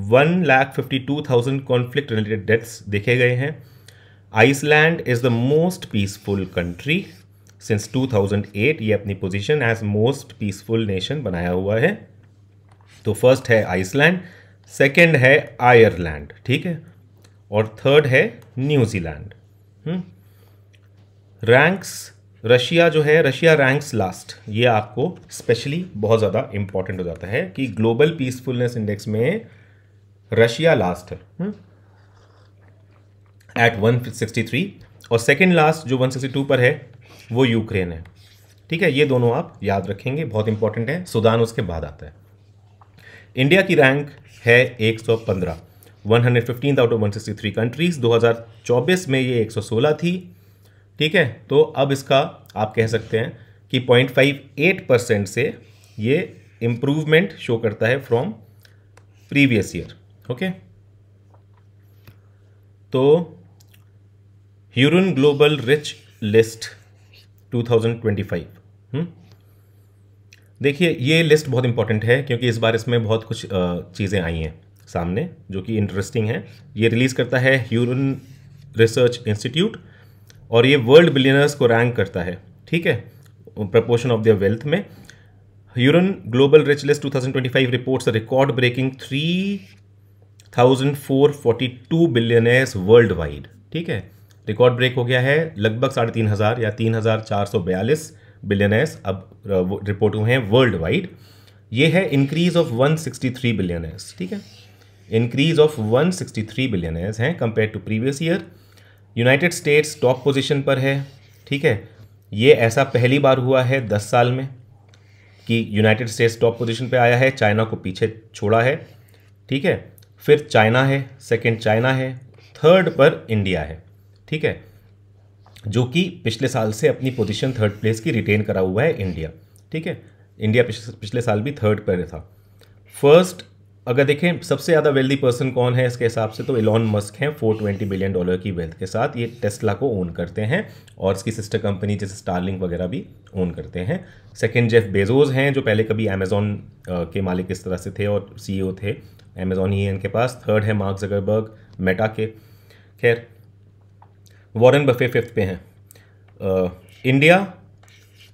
1,52,000 कॉन्फ्लिक्ट रिलेटेड डेथ्स देखे गए हैं। Iceland is the most peaceful country since 2008, ये अपनी position as most peaceful nation बनाया हुआ है। तो फर्स्ट है आइसलैंड, सेकंड है आयरलैंड, ठीक है, और थर्ड है न्यूजीलैंड। रैंक्स रशिया जो है, रशिया रैंक्स लास्ट, ये आपको स्पेशली बहुत ज़्यादा इंपॉर्टेंट हो जाता है कि ग्लोबल पीसफुलनेस इंडेक्स में रशिया लास्ट है एट 163, और सेकंड लास्ट जो 162 पर है वो यूक्रेन है। ठीक है, ये दोनों आप याद रखेंगे, बहुत इंपॉर्टेंट है। सूडान उसके बाद आता है। इंडिया की रैंक है 115, 115 आउट ऑफ 163 कंट्रीज। 2024 में ये 116 थी। ठीक है, तो अब इसका आप कह सकते हैं कि 0.58% से ये इम्प्रूवमेंट शो करता है फ्रॉम प्रीवियस ईयर। ओके, तो ह्यूरन ग्लोबल रिच लिस्ट 2025, देखिए ये लिस्ट बहुत इंपॉर्टेंट है क्योंकि इस बार इसमें बहुत कुछ चीज़ें आई हैं सामने जो कि इंटरेस्टिंग है। ये रिलीज़ करता है ह्यूरन रिसर्च इंस्टीट्यूट, और ये वर्ल्ड बिलियनर्स को रैंक करता है। ठीक है, प्रपोर्शन ऑफ देयर वेल्थ में। Hurun global rich list 2025 reports a record breaking 3,442 billionaires worldwide. ठीक है, रिकॉर्ड ब्रेक हो गया है, लगभग 3,500 या 3,442 बिलियनर्स अब रिपोर्ट हुए हैं वर्ल्ड वाइड। ये है इंक्रीज ऑफ 163 बिलियनर्स। ठीक है, इंक्रीज ऑफ 163 बिलियनर्स हैं compare to previous year. United States top position पर है। ठीक है, ये ऐसा पहली बार हुआ है 10 साल में कि यूनाइटेड स्टेट्स टॉप पोजीशन पे आया है, चाइना को पीछे छोड़ा है। ठीक है, फिर चाइना है, सेकंड चाइना है, थर्ड पर इंडिया है। ठीक है, जो कि पिछले साल से अपनी पोजीशन थर्ड प्लेस की रिटेन करा हुआ है इंडिया। ठीक है, इंडिया पिछले साल भी थर्ड पर था। फर्स्ट अगर देखें सबसे ज़्यादा वेल्दी पर्सन कौन है इसके हिसाब से, तो एलॉन मस्क हैं, $420 बिलियन की वेल्थ के साथ। ये टेस्ला को ओन करते हैं और इसकी सिस्टर कंपनी जैसे स्टारलिंक वगैरह भी ओन करते हैं। सेकंड जेफ बेजोस हैं जो पहले कभी अमेजॉन के मालिक इस तरह से थे और सीईओ थे, अमेजॉन ही है इनके पास। थर्ड है मार्क ज़करबर्ग मेटा के। खैर, वॉरेन बफे फिफ्थ पे हैं। इंडिया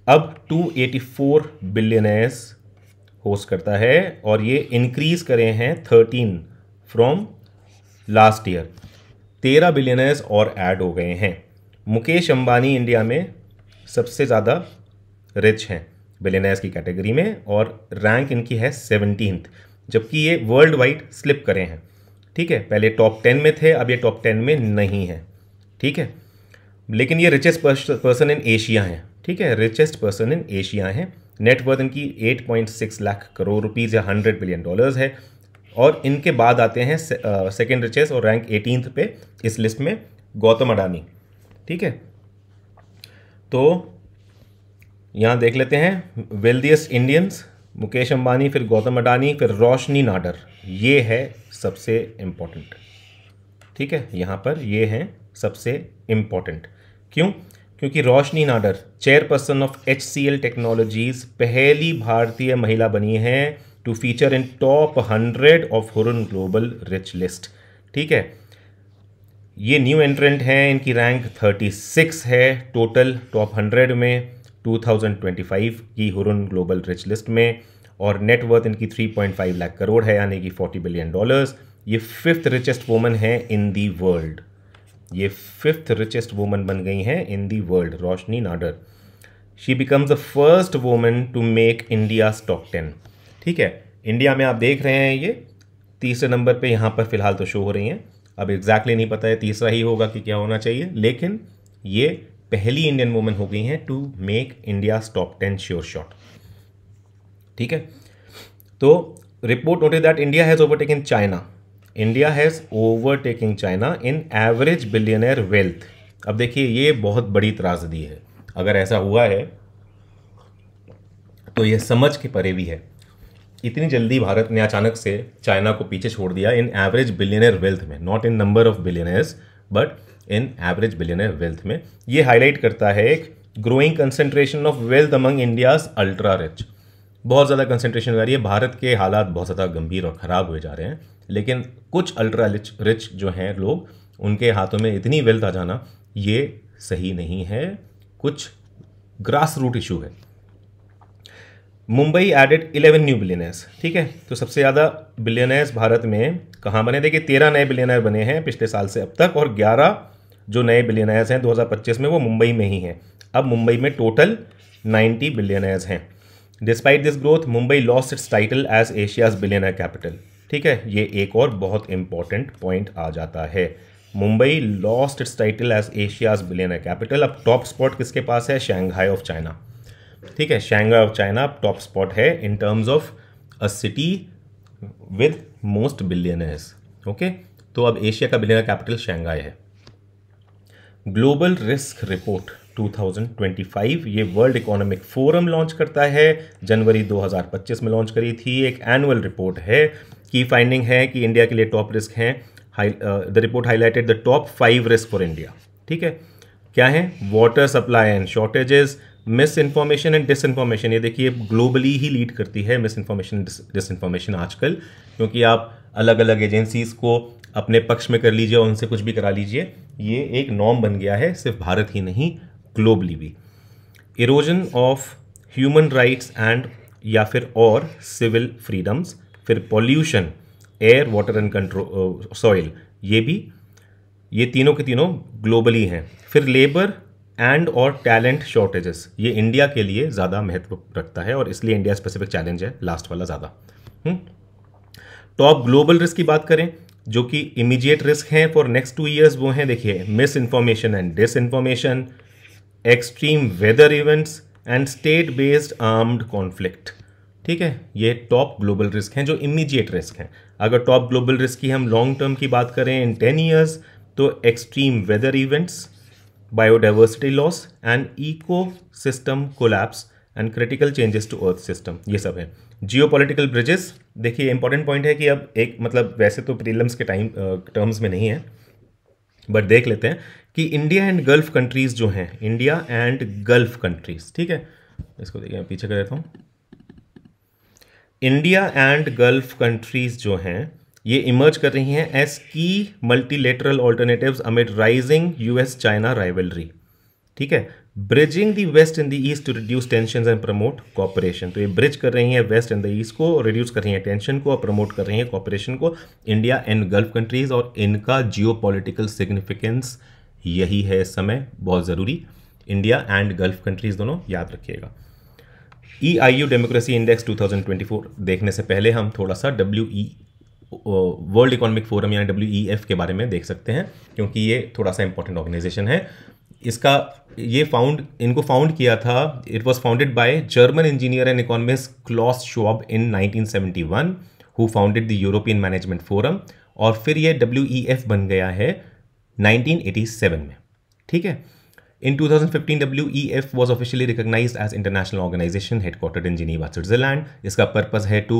अब 284 बिलियनर्स होस्ट करता है और ये इंक्रीज करे हैं 13 फ्रॉम लास्ट ईयर। 13 बिलियनर्स और ऐड हो गए हैं। मुकेश अंबानी इंडिया में सबसे ज़्यादा रिच हैं बिलियनर्स की कैटेगरी में और रैंक इनकी है 17th, जबकि ये वर्ल्ड वाइड स्लिप करे हैं। ठीक है, पहले टॉप 10 में थे, अब ये टॉप 10 में नहीं है। ठीक है, लेकिन ये रिचेस्ट पर्सन इन एशिया हैं। ठीक है, रिचेस्ट पर्सन इन एशिया हैं। नेटवर्थ इनकी 8.6 लाख करोड़ रुपीज़ या $100 बिलियन है। और इनके बाद आते हैं सेकेंड रिचेस्ट और रैंक 18th पे इस लिस्ट में गौतम अडानी। ठीक है, तो यहाँ देख लेते हैं वेल्दियस्ट इंडियंस, मुकेश अंबानी, फिर गौतम अडानी, फिर रोशनी नाडर। ये है सबसे इम्पोर्टेंट। ठीक है, यहाँ पर ये हैं सबसे इम्पोर्टेंट। क्यों? क्योंकि Roshni Nadar chairperson of HCL technologies पहली भारतीय महिला बनी हैं to feature in top 100 of Hurun global rich list. ठीक है, ये न्यू एंट्रेंट हैं, इनकी रैंक 36 है टोटल टॉप 100 में 2025 की ह्यूरन ग्लोबल रिच लिस्ट में, और नेटवर्थ इनकी 3.5 लाख करोड़ है यानी कि $40 बिलियन। ये 5th रिचेस्ट वुमन है इन दी वर्ल्ड। ये 5th रिचेस्ट वुमन बन गई हैं in the world, Roshni Nadar. She becomes the first woman to make India top 10। ठीक है, इंडिया में आप देख रहे हैं ये तीसरे नंबर पे यहाँ पर फिलहाल तो शो हो रही हैं। अब एग्जैक्टली नहीं पता है तीसरा ही होगा कि क्या होना चाहिए, लेकिन ये पहली इंडियन वुमन हो गई हैं to make India top 10 sure shot. ठीक है, तो report noted that India has overtaken China. India has overtaking China in average billionaire wealth. अब देखिए ये बहुत बड़ी त्रासदी है, अगर ऐसा हुआ है तो ये समझ के परे भी है। इतनी जल्दी भारत ने अचानक से चाइना को पीछे छोड़ दिया इन एवरेज बिलियनर वेल्थ में, not in number of billionaires but in average billionaire wealth में। ये हाईलाइट करता है एक growing concentration of wealth among India's ultra rich. बहुत ज़्यादा कंसंट्रेशन हो रही है, भारत के हालात बहुत ज़्यादा गंभीर और ख़राब हुए जा रहे हैं, लेकिन कुछ अल्ट्रा रिच जो हैं लोग, उनके हाथों में इतनी वेल्थ आ जाना ये सही नहीं है, कुछ ग्रास रूट इशू है। Mumbai added 11 new billionaires. ठीक है, तो सबसे ज़्यादा बिलियनर्स भारत में कहाँ बने? देखिए 13 नए बिलियनर बने हैं पिछले साल से अब तक और 11 जो नए बिलियनर्स हैं 2025 में वो मुंबई में ही हैं। अब मुंबई में टोटल 90 बिलियनर्स हैं। Despite this growth Mumbai lost its title as Asia's billionaire capital. ठीक है, ये एक और बहुत इंपॉर्टेंट पॉइंट आ जाता है। Mumbai lost its title as Asia's billionaire capital. अब टॉप स्पॉट किसके पास है? Shanghai of China. ठीक है, Shanghai of China top spot है in terms of a city with most billionaires. Okay, तो अब एशिया का बिलियनर कैपिटल शंघाई है। ग्लोबल रिस्क रिपोर्ट 2025 ये वर्ल्ड इकोनॉमिक फोरम लॉन्च करता है, जनवरी 2025 में लॉन्च करी थी। एक एनुअल रिपोर्ट है। की फाइंडिंग है कि इंडिया के लिए टॉप रिस्क हैं। The report highlighted the top 5 risk for India. ठीक है, क्या है? Water supply and shortages, miss information and disinformation. ये देखिए ग्लोबली ही लीड करती है मिस इन्फॉर्मेशन डिसइन्फॉर्मेशन आजकल, क्योंकि आप अलग अलग एजेंसीज को अपने पक्ष में कर लीजिए और उनसे कुछ भी करा लीजिए, ये एक नॉर्म बन गया है, सिर्फ भारत ही नहीं ग्लोबली भी। Erosion of human rights and या फिर और सिविल फ्रीडम्स, फिर pollution, air water and control soil, ये तीनों के तीनों ग्लोबली हैं। फिर लेबर एंड और टैलेंट शॉर्टेजेस, ये इंडिया के लिए ज़्यादा महत्व रखता है और इसलिए इंडिया स्पेसिफिक चैलेंज है लास्ट वाला ज़्यादा। टॉप ग्लोबल रिस्क की बात करें जो कि इमीडिएट रिस्क हैं फॉर नेक्स्ट 2 ईयर्स, वो हैं देखिए misinformation and disinformation, extreme weather events and state based armed conflict. ठीक है, ये टॉप ग्लोबल रिस्क हैं जो इमीडिएट रिस्क हैं। अगर टॉप ग्लोबल रिस्क की हम लॉन्ग टर्म की बात करें इन 10 ईयर्स, तो extreme weather events, biodiversity loss and ecosystem collapse and critical changes to earth system, ये सब है। जियोपॉलिटिकल ब्रिजेस, देखिए इंपॉर्टेंट पॉइंट है कि अब एक मतलब वैसे तो प्रीलिम्स के टर्म्स में नहीं है, बट देख लेते हैं कि इंडिया एंड गल्फ कंट्रीज जो हैं, इंडिया एंड गल्फ कंट्रीज, ठीक है, इसको देखिए मैं पीछे कर देता हूँ। इंडिया एंड गल्फ कंट्रीज जो हैं ये इमर्ज कर रही हैं एज की multilateral alternatives amid rising US China rivalry. ठीक है, bridging the west and the east to reduce tension and promote cooperation. तो ये ब्रिज कर रही हैं वेस्ट एंड द ईस्ट को, रिड्यूस कर रही हैं टेंशन को और प्रमोट कर रही हैं कॉपरेशन को, इंडिया एंड गल्फ कंट्रीज। और इनका जियोपॉलिटिकल सिग्निफिकेंस यही है इस समय बहुत ज़रूरी। इंडिया एंड गल्फ कंट्रीज दोनों याद रखिएगा। EIU डेमोक्रेसी इंडेक्स 2024 देखने से पहले हम थोड़ा सा वर्ल्ड इकोनॉमिक फोरम यानी WEF के बारे में देख सकते हैं, क्योंकि ये थोड़ा सा इंपॉर्टेंट ऑर्गेनाइजेशन है। इनको फाउंड किया था, it was founded by German engineer and economist Klaus Schwab in 1971 who founded the European management forum, और फिर ये WEF बन गया है 1987 में। ठीक है, in 2015 WEF was officially recognized as international organization headquartered in Geneva, Switzerland. इसका पर्पस है to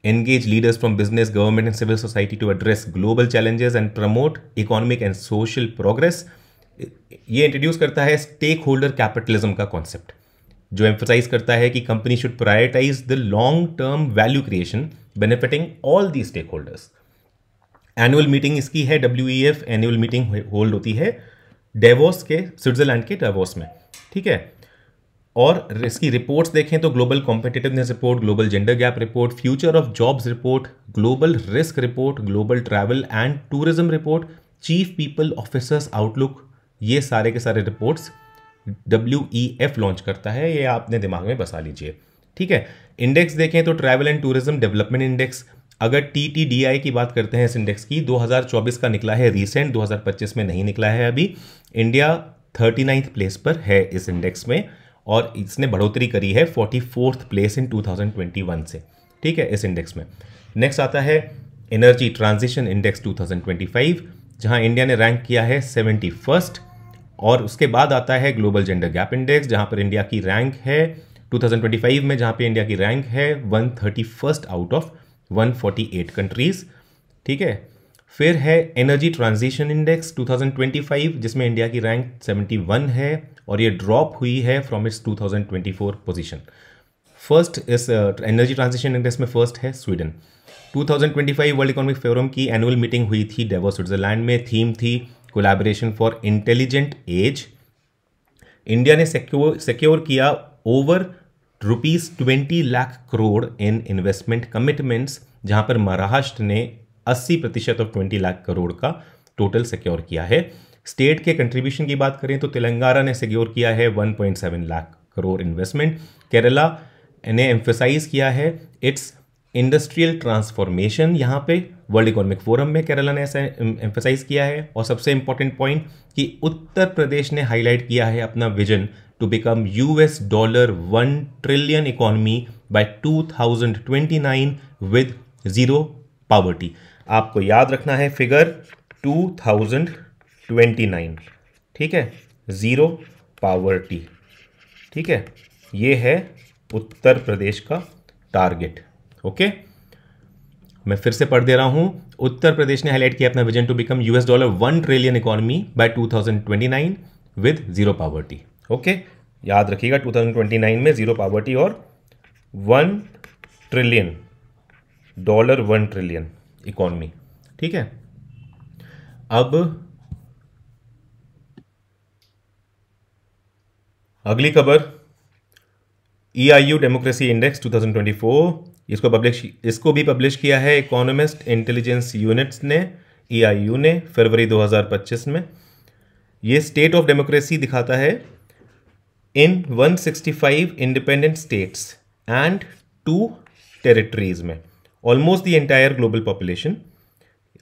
engage leaders from business, government and civil society to address global challenges and promote economic and social progress. ये इंट्रोड्यूस करता है स्टेक होल्डर कैपिटलिज्म का कॉन्सेप्ट, जो एम्फोसाइज करता है कि company should prioritise the long term value creation benefiting all the stakeholders. Annual meeting इसकी है WEF, एनुअल मीटिंग होल्ड होती है डेवोस के, स्विट्जरलैंड के डेवोस में। ठीक है, और इसकी रिपोर्ट्स देखें तो global competitiveness report, global gender gap report, future of jobs report, global risk report, global travel and tourism report, chief people officers outlook, ये सारे के सारे रिपोर्ट्स WEF लॉन्च करता है, ये आपने दिमाग में बसा लीजिए। ठीक है, इंडेक्स देखें तो travel and tourism development index, अगर TTDI की बात करते हैं इस इंडेक्स की, 2024 का निकला है रिसेंट, 2025 में नहीं निकला है अभी। इंडिया 39th प्लेस पर है इस इंडेक्स में, और इसने बढ़ोतरी करी है 44th प्लेस इन 2021 से। ठीक है, इस इंडेक्स में नेक्स्ट आता है एनर्जी ट्रांजिशन इंडेक्स 2025, जहां इंडिया ने रैंक किया है 71st, और उसके बाद आता है ग्लोबल जेंडर गैप इंडेक्स, जहां पर इंडिया की रैंक है 2025 में, जहां पे इंडिया की रैंक है 131st आउट ऑफ 148 कंट्रीज। ठीक है, फिर है एनर्जी ट्रांजिशन इंडेक्स 2025, जिसमें इंडिया की रैंक 71 है, और ये ड्रॉप हुई है फ्रॉम इट्स 2024 पोजीशन। फर्स्ट इस एनर्जी ट्रांजिशन इंडेक्स में फर्स्ट है स्वीडन। 2025 वर्ल्ड इकोनॉमिक फोरम की एनुअल मीटिंग हुई थी डेवोस, स्विट्जरलैंड में। थीम थी collaboration for intelligent age. India ने सिक्योर किया over ₹20 lakh crore in investment commitments, जहां पर महाराष्ट्र ने 80% ऑफ 20 लाख करोड़ का टोटल सिक्योर किया है। स्टेट के कंट्रीब्यूशन की बात करें तो तेलंगाना ने सिक्योर किया है 1.7 लाख करोड़ इन्वेस्टमेंट। केरला ने एम्फेसाइज किया है इट्स इंडस्ट्रियल ट्रांसफॉर्मेशन, यहाँ पे वर्ल्ड इकोनॉमिक फोरम में केरला ने ऐसा एम्फेसाइज किया है। और सबसे इंपॉर्टेंट पॉइंट कि उत्तर प्रदेश ने हाईलाइट किया है अपना vision to become $1 trillion economy by 2029 with zero poverty. आपको याद रखना है फिगर 2029, ठीक है, जीरो पॉवर्टी, ठीक है, ये है उत्तर प्रदेश का टारगेट। ओके, मैं फिर से पढ़ दे रहा हूं। उत्तर प्रदेश ने हाईलाइट किया अपना vision to become $1 trillion economy by 2029 with zero poverty. Okay, याद रखिएगा 2029 में जीरो पॉवर्टी और $1 ट्रिलियन इकोनॉमी, ठीक है। अब अगली खबर, EIU डेमोक्रेसी इंडेक्स 2024, इसको भी पब्लिश किया है इकोनॉमिस्ट इंटेलिजेंस यूनिट्स ने, EIU ने, फरवरी 2025 में। ये स्टेट ऑफ डेमोक्रेसी दिखाता है इन 165 इंडिपेंडेंट स्टेट्स एंड 2 टेरिटरीज में, almost the entire global population,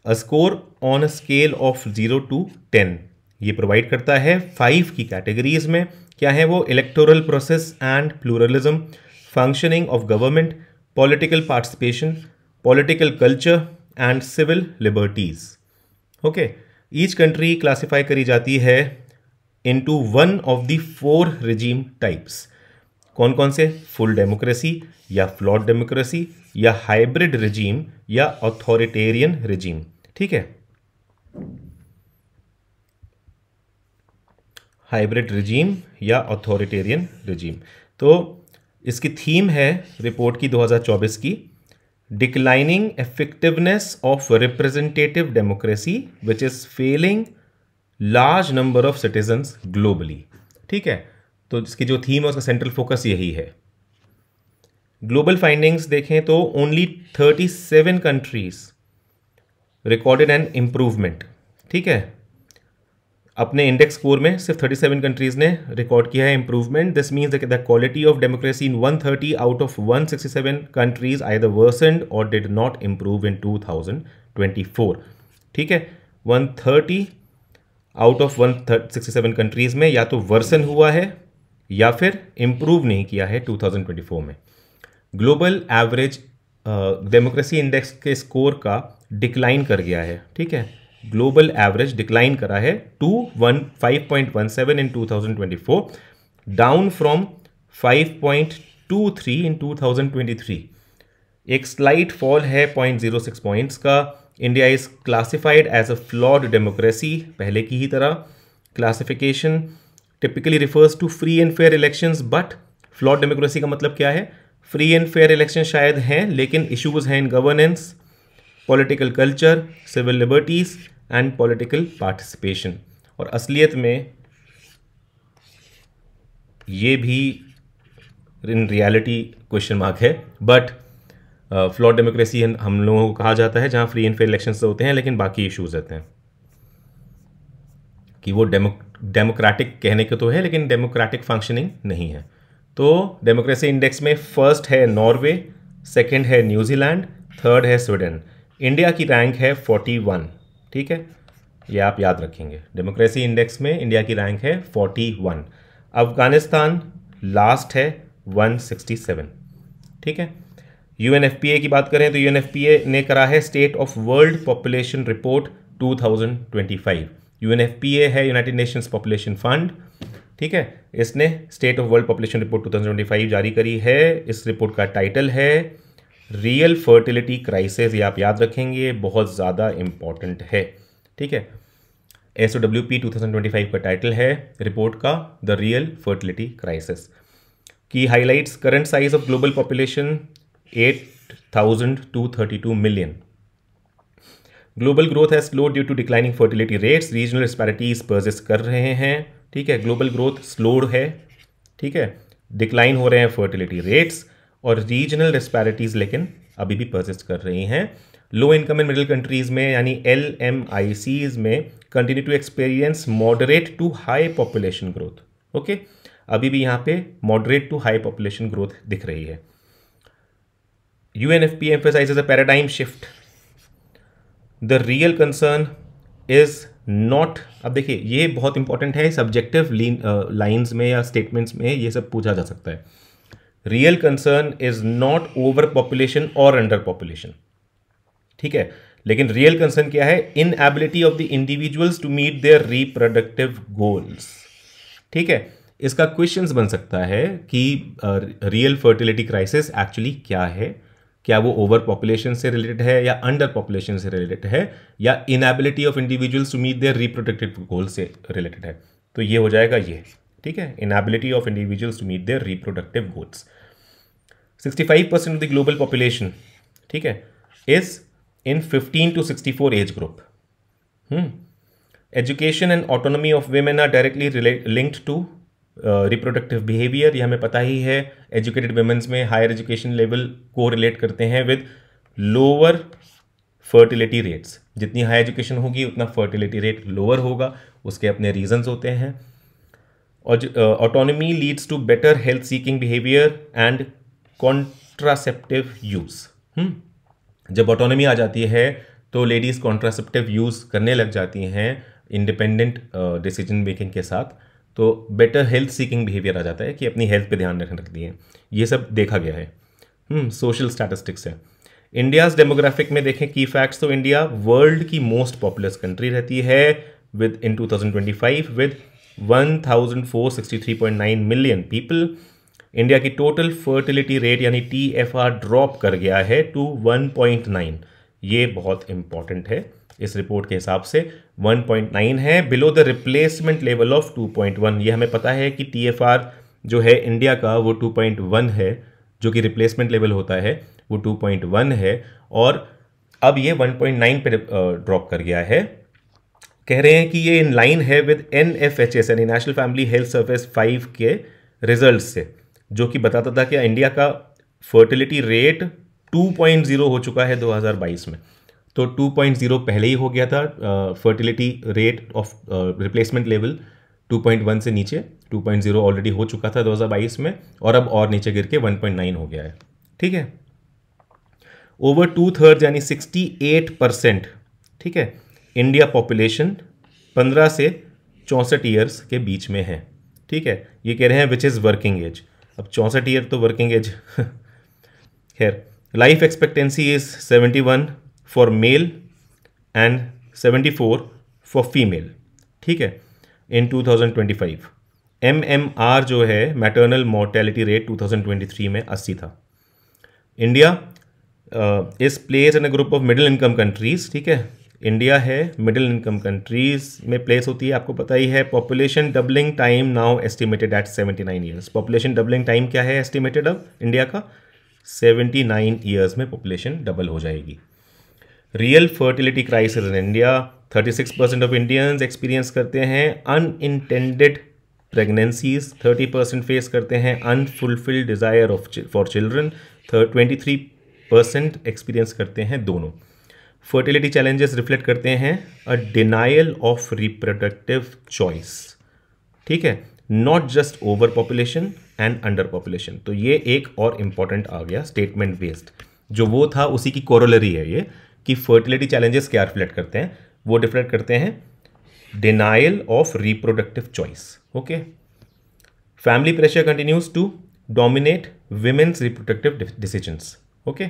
a score on a scale of 0 to 10। ये प्रोवाइड करता है 5 की कैटेगरीज में। क्या है वो? Electoral process and pluralism, functioning of government, political participation, political culture and civil liberties. Okay, each country classify करी जाती है into one of the 4 regime types. कौन कौन से? फुल डेमोक्रेसी या फ्लॉट डेमोक्रेसी या हाइब्रिड रिजीम या ऑथोरिटेरियन रिजीम, ठीक है, हाइब्रिड रिजीम या ऑथोरिटेरियन रिजीम। तो इसकी थीम है रिपोर्ट की 2024 की, declining effectiveness of representative democracy which is failing large number of citizens globally, ठीक है। तो इसकी जो थीम है उसका सेंट्रल फोकस यही है। ग्लोबल फाइंडिंग्स देखें तो only 37 countries recorded an improvement, ठीक है, अपने इंडेक्स स्कोर में सिर्फ 37 कंट्रीज ने रिकॉर्ड किया है improvement. This means the quality of democracy in 130 out of 167 countries either worsened or did not improve in 2024, ठीक है। 130 आउट ऑफ 167 कंट्रीज में या तो वर्सन हुआ है या फिर इम्प्रूव नहीं किया है 2024 में। ग्लोबल एवरेज डेमोक्रेसी इंडेक्स के स्कोर का डिक्लाइन कर गया है, ठीक है, ग्लोबल एवरेज डिक्लाइन करा है to 5.17 in 2024, down from 5.23 in 2023। एक स्लाइट फॉल है 0.06 पॉइंट्स का। India is classified as a flawed democracy, पहले की ही तरह। Classification typically refers to free and fair elections, but flawed democracy का मतलब क्या है? फ्री एंड फेयर इलेक्शन शायद हैं, लेकिन इश्यूज हैं in governance, political culture, civil liberties and political participation. और असलियत में ये भी इन रियलिटी क्वेश्चन मार्क है, बट फ्लॉड डेमोक्रेसी हम लोगों को कहा जाता है जहां फ्री एंड फेयर इलेक्शंस होते हैं लेकिन बाकी इश्यूज रहते हैं। कि वो डेमोक्रेटिक कहने के तो है लेकिन डेमोक्रेटिक फंक्शनिंग नहीं है। तो डेमोक्रेसी इंडेक्स में फर्स्ट है नॉर्वे, सेकंड है न्यूजीलैंड, थर्ड है स्वीडन। इंडिया की रैंक है 41, ठीक है, ये आप याद रखेंगे। डेमोक्रेसी इंडेक्स में इंडिया की रैंक है 41। अफगानिस्तान लास्ट है 167, ठीक है। UNFPA की बात करें तो UNFPA ने करा है state of world population report 2025। UNFPA है यूनाइटेड नेशंस पॉपुलेशन फंड, ठीक है। इसने state of world population report 2025 जारी करी है। इस रिपोर्ट का टाइटल है रियल फर्टिलिटी क्राइसिस। ये आप याद रखेंगे, बहुत ज़्यादा इंपॉर्टेंट है, ठीक है। SOWP 2025 का टाइटल है रिपोर्ट का the real fertility crisis. Key highlights current size of global population 8,232 million. Global growth है slow due to declining fertility rates, regional disparities persist कर रहे हैं, ठीक है। ग्लोबल ग्रोथ स्लोड है, ठीक है, डिक्लाइन हो रहे हैं फर्टिलिटी रेट्स, और रीजनल डिस्पैरिटीज लेकिन अभी भी परसिस्ट कर रही हैं। Low income and middle countries में यानी LMICs में continue to experience moderate to high population growth. Okay, अभी भी यहाँ पे moderate to high population growth दिख रही है। UNFPA emphasizes a paradigm shift. The real concern is not, अब देखिए ये बहुत इंपॉर्टेंट है, सब्जेक्टिव लाइन्स में या स्टेटमेंट्स में ये सब पूछा जा सकता है। Real concern is not over population और अंडर पॉपुलेशन, ठीक है, लेकिन रियल कंसर्न क्या है? Inability of the individuals to meet their reproductive goals. ठीक है, इसका क्वेश्चंस बन सकता है कि रियल फर्टिलिटी क्राइसिस एक्चुअली क्या है, क्या वो ओवर पॉपुलेशन से रिलेटेड है या अंडर पॉपुलेशन से रिलेटेड है या inability of individuals to meet their reproductive goal से रिलेटेड है। तो ये हो जाएगा ये, ठीक है, inability of individuals to meet their reproductive goals. 65% of the global population, ठीक है, is in 15 to 64 age group. Education and autonomy of women are directly linked to reproductive behaviour. ये हमें पता ही है, एजुकेटेड वेमेन्स में हायर एजुकेशन लेवल को रिलेट करते हैं विद लोअर फर्टिलिटी रेट्स। जितनी हाई एजुकेशन होगी उतना फर्टिलिटी रेट लोअर होगा, उसके अपने रीजंस होते हैं। और autonomy leads to better health seeking behaviour and contraceptive use. जब ऑटोनॉमी आ जाती है तो लेडीज कॉन्ट्रासेप्टिव यूज करने लग जाती हैं इंडिपेंडेंट डिसीजन मेकिंग के साथ, तो बेटर हेल्थ सीकिंग बिहेवियर आ जाता है कि अपनी हेल्थ पे ध्यान रखती हैं। ये सब देखा गया है। सोशल स्टैटिस्टिक्स है। इंडियाज डेमोग्राफिक में देखें की फैक्ट्स, तो इंडिया वर्ल्ड की मोस्ट पॉपुलस कंट्री रहती है with in 2025 with 1463.9 million people. India की टोटल फर्टिलिटी रेट यानी TFR ड्रॉप कर गया है टू 1.9। ये बहुत इंपॉर्टेंट है, इस रिपोर्ट के हिसाब से 1.9 है, below the replacement level of 2.1। ये हमें पता है कि TFR जो है इंडिया का वो 2.1 है, जो कि रिप्लेसमेंट लेवल होता है वो 2.1 है, और अब ये 1.9 पे ड्रॉप कर गया है। कह रहे हैं कि ये इन लाइन है विद NFHS यानी नेशनल फैमिली हेल्थ सर्विस 5 के रिजल्ट से, जो कि बताता था कि इंडिया का फर्टिलिटी रेट 2.0 हो चुका है 2022 में। तो 2.0 पहले ही हो गया था, fertility rate of replacement level 2.1 से नीचे 2.0 ऑलरेडी हो चुका था 2022 में, और अब और नीचे गिर के 1.9 हो गया है। ठीक है, ओवर 2/3 यानी 68%, ठीक है, इंडिया पॉपुलेशन 15 से 64 ईयर्स के बीच में है। ठीक है, ये कह रहे हैं विच इज़ वर्किंग एज। अब 64 ईयर तो वर्किंग एज खैर। Life expectancy is 71 for male and 74 for female, ठीक है, इन 2025। MMR जो है मैटरनल मोर्टेलिटी रेट 2023 में 80 था। India is place in a group of middle income countries, ठीक है, इंडिया है मिडिल इनकम कंट्रीज में प्लेस होती है, आपको पता ही है। Population doubling time now estimated at 79 years. Population doubling time क्या है एस्टिमेटेड अब इंडिया का? 79 ईयर्स में पॉपुलेशन डबल हो जाएगी। Real fertility crisis in India, 36% of Indians experience करते हैं अनइंटेंडेड प्रेगनेंसीज, 30% फेस करते हैं unfulfilled desire for children, 23% experience करते हैं दोनों। फर्टिलिटी चैलेंजेस रिफ्लेक्ट करते हैं अ डिनायल ऑफ रिप्रोडक्टिव चॉइस, ठीक है, not just over population and under population. तो ये एक और इंपॉर्टेंट आ गया स्टेटमेंट बेस्ड, जो वो था उसी की कोरोलरी है ये, कि फर्टिलिटी चैलेंजेस क्या रिफ्लेक्ट करते हैं? वो रिफ्लेक्ट करते हैं denial of reproductive choice. Okay, family pressure continues to dominate women's reproductive decisions. Okay,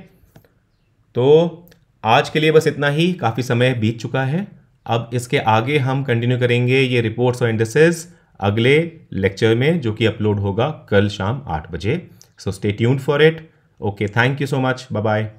तो आज के लिए बस इतना ही, काफ़ी समय बीत चुका है। अब इसके आगे हम कंटिन्यू करेंगे ये रिपोर्ट्स और इंडिसेस अगले लेक्चर में, जो कि अपलोड होगा कल शाम 8 बजे। So stay tuned for it. Okay, thank you so much, bye bye.